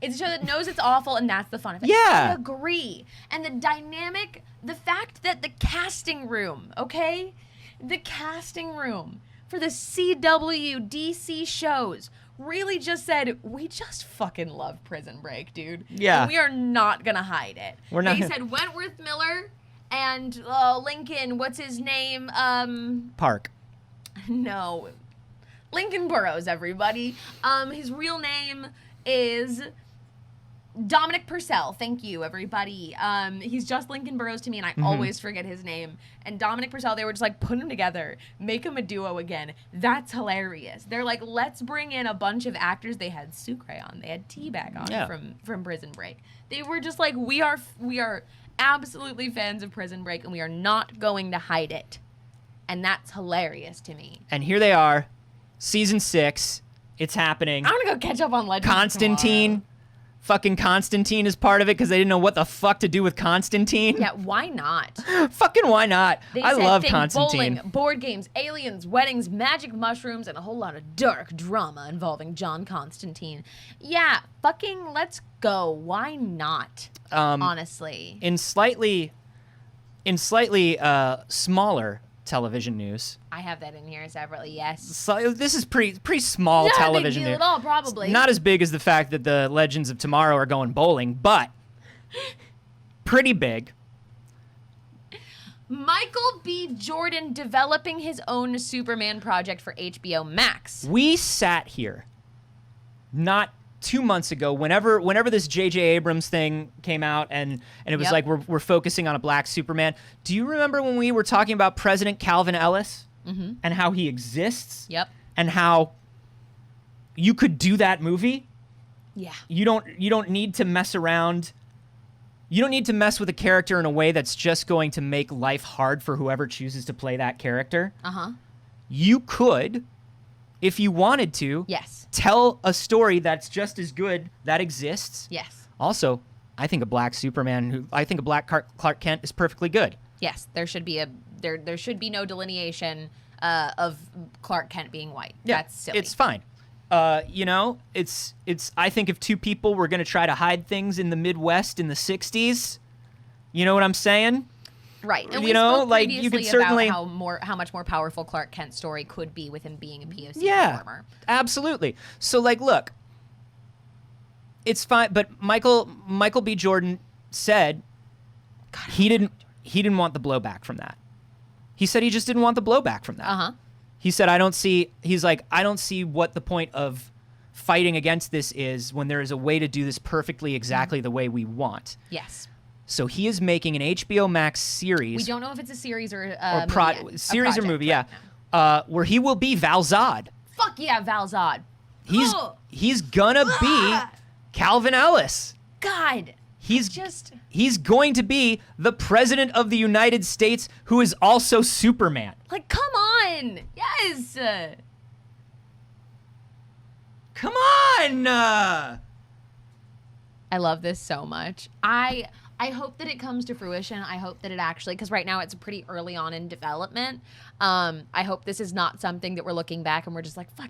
It's a show that knows it's awful, and that's the fun of it. Yeah. I agree. And the dynamic, the fact that the casting room, okay? The casting room for the CW DC shows really just said, we just fucking love Prison Break, dude. Yeah. And we are not gonna hide it. We're not- They said Wentworth Miller and Lincoln, what's his name? Park. No. Lincoln Burrows, everybody. His real name is Dominic Purcell. Thank you, everybody. He's just Lincoln Burrows to me, and I always forget his name. And Dominic Purcell, they were just like, put them together, make them a duo again. That's hilarious. They're like, let's bring in a bunch of actors. They had Sucre on, they had T-Bag on Yeah. from Prison Break. They were just like, we are absolutely fans of Prison Break, and we are not going to hide it. And that's hilarious to me. And here they are, season 6. It's happening. I'm gonna go catch up on Legends Constantine. Fucking Constantine is part of it because they didn't know what the fuck to do with Constantine. tomorrow. Yeah, why not? Fucking why not? They I said love think Constantine. bowling, board games, aliens, weddings, magic mushrooms, and a whole lot of dark drama involving John Constantine. Yeah, fucking let's go. Why not? Honestly. In slightly smaller television news. I have that in here separately, yes. So this is pretty small Not television a big deal news. at all, probably. Not as big as the fact that the Legends of Tomorrow are going bowling, but pretty big. Michael B. Jordan developing his own Superman project for HBO Max. We sat here not 2 months ago, whenever this J.J. Abrams thing came out, and it was Yep. like we're focusing on a black Superman. Do you remember when we were talking about President Calvin Ellis and how he exists? Yep. And how you could do that movie. Yeah. You don't need to mess around. You don't need to mess with a character in a way that's just going to make life hard for whoever chooses to play that character. Uh-huh. You could, if you wanted to, Yes. tell a story that's just as good that exists. Yes. Also, I think a black Clark Kent is perfectly good. Yes. There should be there should be no delineation of Clark Kent being white. Yeah, That's silly. it's fine. It's I think if two people were going to try to hide things in the Midwest in the 60s, you know what I'm saying? Right. And You we know, spoke like, previously you could certainly- about how much more powerful Clark Kent's story could be with him being a POC Yeah, performer. absolutely. So, like, look, it's fine. But Michael B. Jordan said he didn't want the blowback from that. He said he just didn't want the blowback from that. Uh-huh. He said, I don't see what the point of fighting against this is when there is a way to do this perfectly exactly the way we want. Yes. So he is making an HBO Max series. We don't know if it's a series or or movie yet. series or A project movie, right yeah. now. Where he will be Val Zod. Fuck yeah, Val Zod. He's Ugh. he's gonna be Calvin Ellis. God. He's going to be the president of the United States who is also Superman. Like, come on. Yes. Come on. I love this so much. I hope that it comes to fruition. I hope that it actually, because right now it's pretty early on in development. I hope this is not something that we're looking back and we're just like, fuck,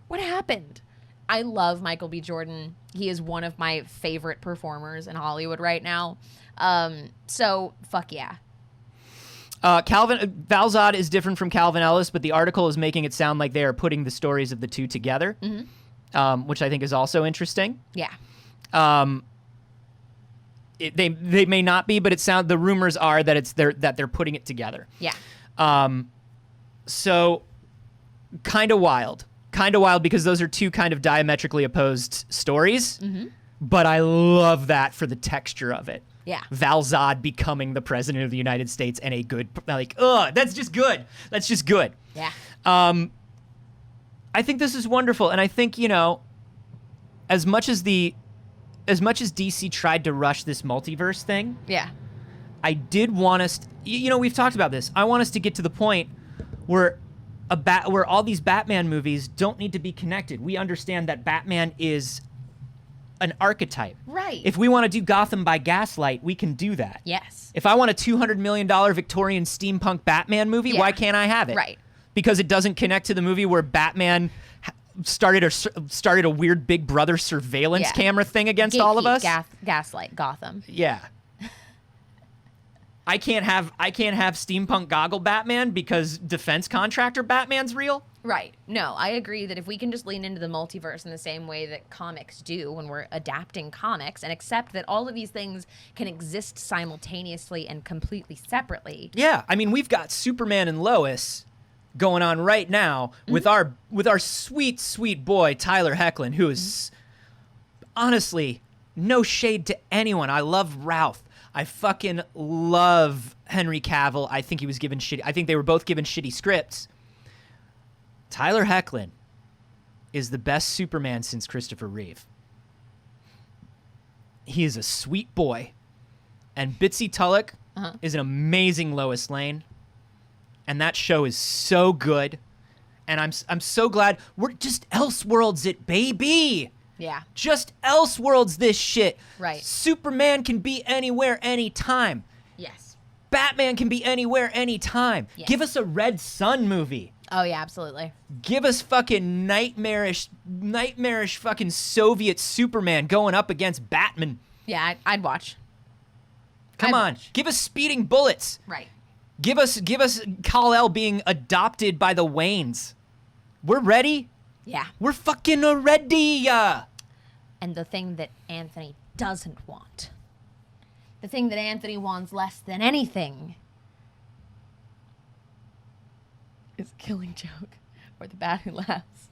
what happened? I love Michael B. Jordan. He is one of my favorite performers in Hollywood right now. So fuck yeah. Val Zod is different from Calvin Ellis, but the article is making it sound like they are putting the stories of the two together, which I think is also interesting. Yeah. They may not be, but the rumors are that they're putting it together. Yeah. So kind of wild because those are two kind of diametrically opposed stories. But I love that for the texture of it. Yeah. Val Zod becoming the president of the United States and a good, that's just good. That's just good. Yeah. I think this is wonderful. And I think, as much as DC tried to rush this multiverse thing, Yeah. I did want us, we've talked about this. I want us to get to the point where where all these Batman movies don't need to be connected. We understand that Batman is an archetype. Right. If we want to do Gotham by Gaslight, we can do that. Yes. If I want a $200 million Victorian steampunk Batman movie, Yeah. why can't I have it? Right. Because it doesn't connect to the movie where Batman started a weird Big Brother surveillance Yeah. camera thing against all of us. Gaslight Gotham. Yeah. I can't have steampunk goggle Batman because defense contractor Batman's real. Right. No, I agree that if we can just lean into the multiverse in the same way that comics do when we're adapting comics and accept that all of these things can exist simultaneously and completely separately. Yeah, I mean, we've got Superman and Lois going on right now with our sweet, sweet boy Tyler Hoechlin, who is honestly no shade to anyone. I love Ralph. I fucking love Henry Cavill. I think he was given shitty. I think they were both given shitty scripts. Tyler Hoechlin is the best Superman since Christopher Reeve. He is a sweet boy. And Bitsy Tulloch is an amazing Lois Lane. And that show is so good. And I'm so glad we're just Elseworlds it, baby. Yeah. Just Elseworlds this shit. Right. Superman can be anywhere, anytime. Yes. Batman can be anywhere, anytime. Yes. Give us a Red Sun movie. Oh, yeah, absolutely. Give us fucking nightmarish fucking Soviet Superman going up against Batman. Yeah, I'd watch. Come I'd on. watch. Give us speeding bullets. Right. Give us Kal-El being adopted by the Waynes. We're ready. Yeah. We're fucking ready. And the thing that Anthony doesn't want, the thing that Anthony wants less than anything, is Killing Joke or The Bat Who Laughs.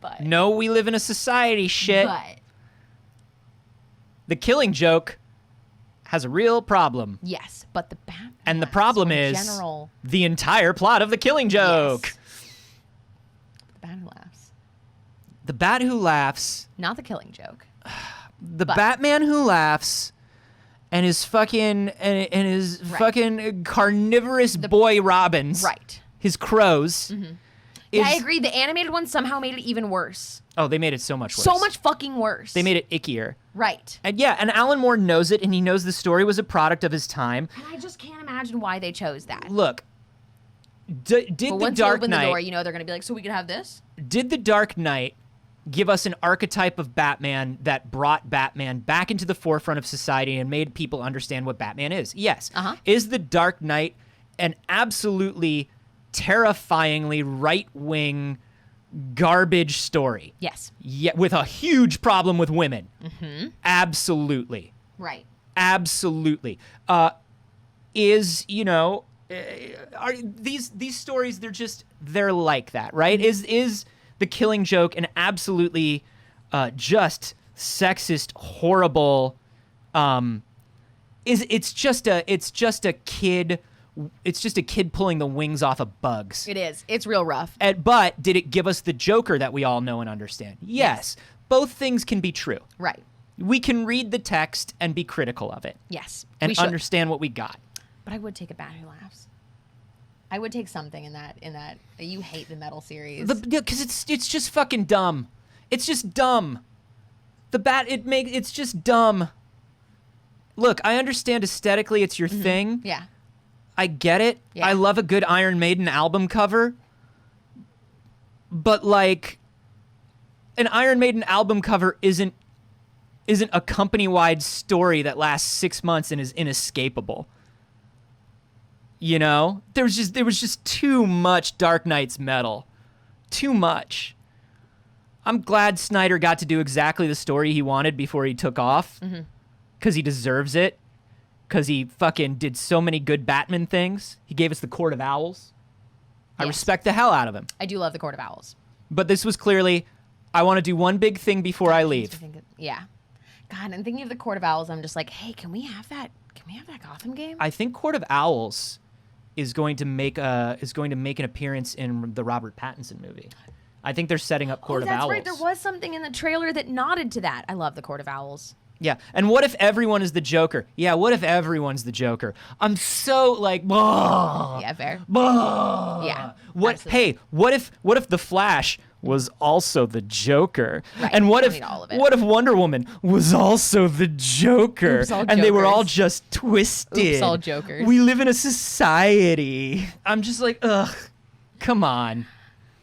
But No, we live in a society shit. But The Killing Joke has a real problem. yes, but the Bat. And the problem is general. the entire plot of The Killing Joke. Yes. Bat Who Laughs. The Bat Who Laughs. Not the Killing Joke. The Batman Who Laughs. And his fucking fucking carnivorous boy Robins. Right. His crows. Yeah, I agree. The animated one somehow made it even worse. Oh, they made it so much worse. So much fucking worse. They made it ickier. Right. And yeah, and Alan Moore knows it, and he knows the story was a product of his time. And I just can't imagine why they chose that. Look, did But the once you Dark open Knight? the door, you know they're going to be like, so we could have this? Did the Dark Knight give us an archetype of Batman that brought Batman back into the forefront of society and made people understand what Batman is? Yes. Is the Dark Knight an absolutely terrifyingly right-wing garbage story? Yes. Yeah, with a huge problem with women. Absolutely. Right. Absolutely. Are these stories, they're like that, right? Is the Killing Joke an absolutely just sexist, horrible it's just a kid pulling the wings off of bugs. It is. It's real rough. But did it give us the Joker that we all know and understand? Yes. Both things can be true. Right. We can read the text and be critical of it. Yes. And understand what we got. But I would take a Bat Who Laughs. I would take something in that. You hate the metal series. Because it's just fucking dumb. It's just dumb. It's just dumb. Look, I understand aesthetically it's your thing. Yeah. I get it. Yeah. I love a good Iron Maiden album cover. But like, an Iron Maiden album cover isn't a company-wide story that lasts 6 months and is inescapable. You know? There was just too much Dark Knight's metal. Too much. I'm glad Snyder got to do exactly the story he wanted before he took off. Because he deserves it. Because he fucking did so many good Batman things. He gave us the Court of Owls. I respect the hell out of him. I do love the Court of Owls. But this was clearly, I want to do one big thing before I leave. Yeah. God, and thinking of the Court of Owls, I'm just like, hey, can we have that? Can we have that Gotham game? I think Court of Owls is going to make an appearance in the Robert Pattinson movie. I think they're setting up Court of Owls. That's right. There was something in the trailer that nodded to that. I love the Court of Owls. Yeah, and what if everyone is the Joker? Yeah, what if everyone's the Joker? I'm so like, yeah, fair. Yeah. What? Absolutely. Hey, what if the Flash was also the Joker? Right, And what I if mean all of it. what if Wonder Woman was also the Joker? Oops, all and they were all Jokers. just twisted. Oops, all Jokers. We live in a society. I'm just like, ugh, come on.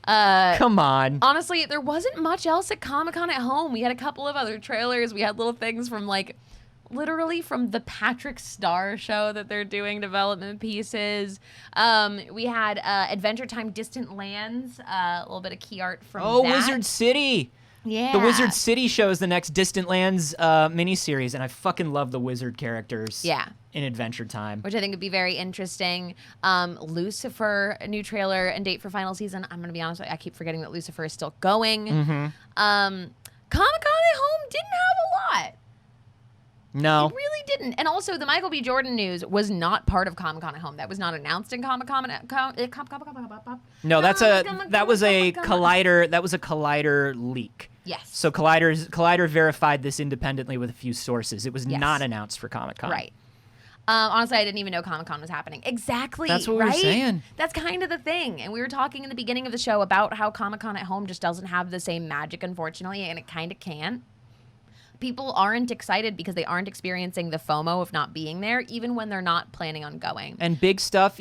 Come on. Honestly, there wasn't much else at Comic-Con at home. We had a couple of other trailers. We had little things from literally from the Patrick Star show that they're doing development pieces. We had Adventure Time Distant Lands, a little bit of key art from that. Wizard City. Yeah. The Wizard City show is the next Distant Lands miniseries, and I fucking love the wizard characters. Yeah. In Adventure Time. Which I think would be very interesting. Lucifer, a new trailer and date for final season. I'm going to be honest with you, I keep forgetting that Lucifer is still going. Comic-Con at home didn't have a lot. No. It really didn't. And also, the Michael B. Jordan news was not part of Comic-Con at home. That was not announced in Comic-Con. No, that was a Collider leak. Yes. So Collider verified this independently with a few sources. It was not announced for Comic-Con. Right. Honestly, I didn't even know Comic-Con was happening. Exactly. That's what we were saying. That's kind of the thing. And we were talking in the beginning of the show about how Comic-Con at home just doesn't have the same magic, unfortunately, and it kind of can't. People aren't excited because they aren't experiencing the FOMO of not being there, even when they're not planning on going. And big stuff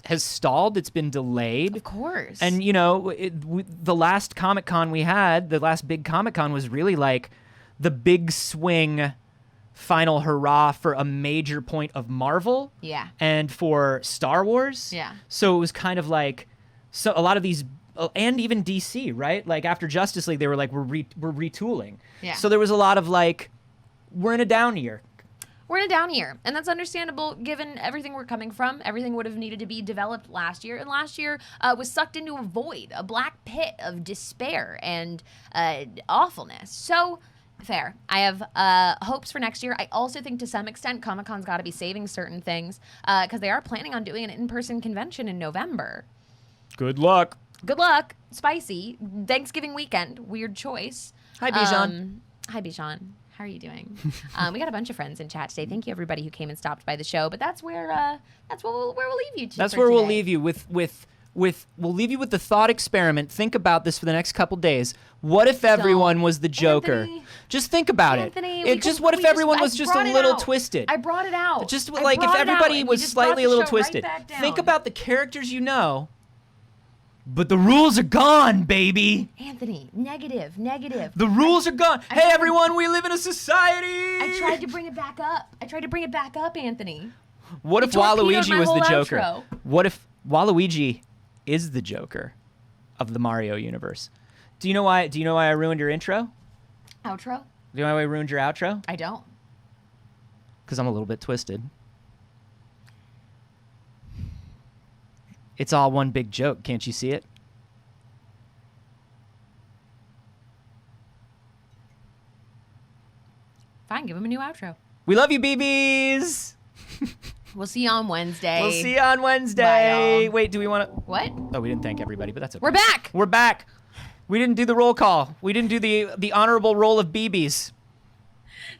has stalled. It's been delayed. Of course. And, the last Comic-Con we had, the last big Comic-Con was really like the big swing final hurrah for a major point of Marvel. Yeah. And for Star Wars. Yeah. So it was kind of like, so a lot of these, and even DC, right? Like after Justice League, they were like, we're retooling. Yeah. So there was a lot of like, we're in a down year. We're in a down year, and that's understandable given everything we're coming from. Everything would have needed to be developed last year, and last year was sucked into a void, a black pit of despair and awfulness. So, fair. I have hopes for next year. I also think to some extent Comic-Con's got to be saving certain things because they are planning on doing an in-person convention in November. Good luck. good luck. Spicy. Thanksgiving weekend. Weird choice. Hi, Bijan. Hi, Bijan. How are you doing? We got a bunch of friends in chat today. Thank you, everybody who came and stopped by the show. But that's where we'll leave you. That's where we'll leave you with we'll leave you with the thought experiment. Think about this for the next couple days. What if everyone was the Joker? Anthony, just think about Anthony, it. What if everyone was just a little twisted? I brought it out. Just like if everybody was slightly a little twisted. Think about about the characters you know. But the rules are gone, baby. Anthony, negative. The rules are gone. Hey, everyone, we live in a society. I tried to bring it back up. Anthony. What if torpedoed Waluigi my was the whole Joker? outro. What if Waluigi is the Joker of the Mario universe? Do you know why I ruined your intro? Outro? Do you know why I ruined your outro? I don't. Because I'm a little bit twisted. It's all one big joke. Can't you see it? Fine, give him a new outro. We love you, BBs. We'll see you on Wednesday. We'll see you on Wednesday. Bye, y'all. Wait, do we want to? What? Oh, we didn't thank everybody, but that's okay. We're back. We're back. We didn't do the roll call. We didn't do the honorable roll of BBs.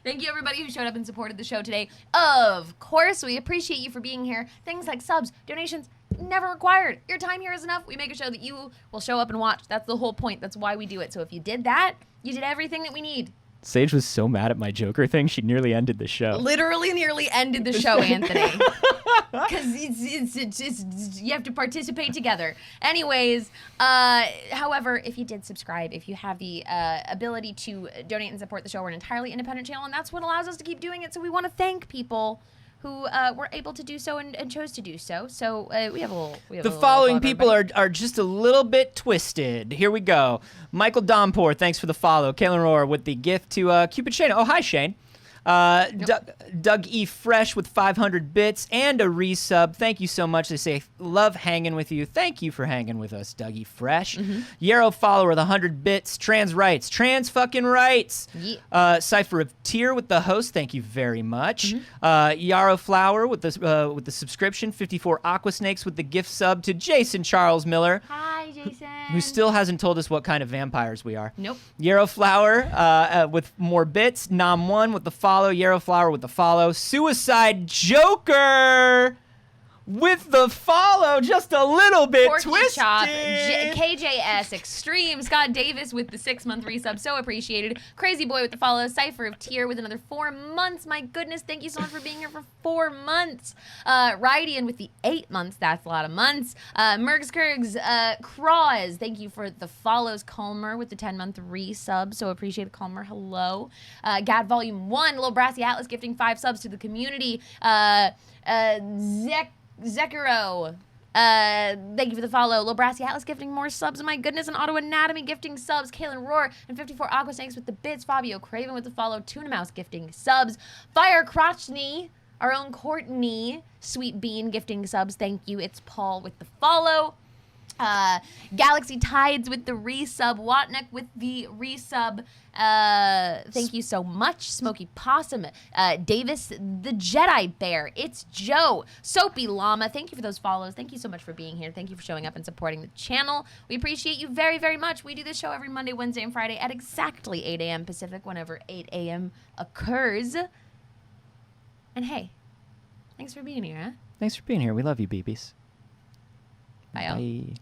Thank you, everybody who showed up and supported the show today. Of course, we appreciate you for being here. Things like subs, donations, never required. Your time here is enough. We make a show that you will show up and watch. That's the whole point. That's why we do it. So if you did that, you did everything that we need. Saige was so mad at my Joker thing, she nearly ended the show. Literally nearly ended the show, Anthony. Because it's you have to participate together. Anyways, however, if you did subscribe, if you have the ability to donate and support the show, we're an entirely independent channel, and that's what allows us to keep doing it. So we want to thank people who were able to do so and chose to do so. So we have a little. The following people are just a little bit twisted. Here we go. Michael Dompour, thanks for the follow. Kaylin Rohr with the gift to Cupid Shane. Oh, hi, Shane. Doug E. Fresh with 500 bits and a resub. Thank you so much. They say, love hanging with you. Thank you for hanging with us, Doug E. Fresh. Yarrow Follower with 100 bits. Trans rights. Trans fucking rights. Yeah. Cypher of Tier with the host. Thank you very much. Yarrow Flower with the subscription. 54 Aqua Snakes with the gift sub to Jason Charles Miller. Hi, Jason. Who still hasn't told us what kind of vampires we are. Nope. Yarrow Flower with more bits. Nam1 with the follow. Yarrow Flower with the follow. Suicide Joker with the follow. Just a little bit Porky twisted. Chop, KJS Extreme, Scott Davis with the 6-month resub, so appreciated. Crazy Boy with the follow. Cypher of Tier with another 4 months. My goodness, thank you so much for being here for 4 months. Rydian with the 8 months. That's a lot of months. Mergskurgs, Croz, thank you for the follows. Calmer with the 10-month resub, so appreciated. Calmer, hello. Gad Volume 1, Little Brassy Atlas gifting 5 subs to the community. Zekiro, thank you for the follow. Lil Brassy Atlas gifting more subs. My goodness, and Auto Anatomy gifting subs. Kaylin Rohr and 54 Aqua Snakes with the bits. Fabio Craven with the follow. Tuna Mouse gifting subs. Fire Crotchny, our own Courtney, Sweet Bean gifting subs. Thank you. It's Paul with the follow. Galaxy Tides with the resub. Watnek with the resub. Thank you so much. Smoky Possum. Davis the Jedi Bear. It's Joe. Soapy Llama. Thank you for those follows. Thank you so much for being here. Thank you for showing up and supporting the channel. We appreciate you very, very much. We do this show every Monday, Wednesday, and Friday at exactly 8 a.m. Pacific whenever 8 a.m. occurs. And hey, thanks for being here, huh? Thanks for being here. We love you, BBs. Bye, y'all. Bye.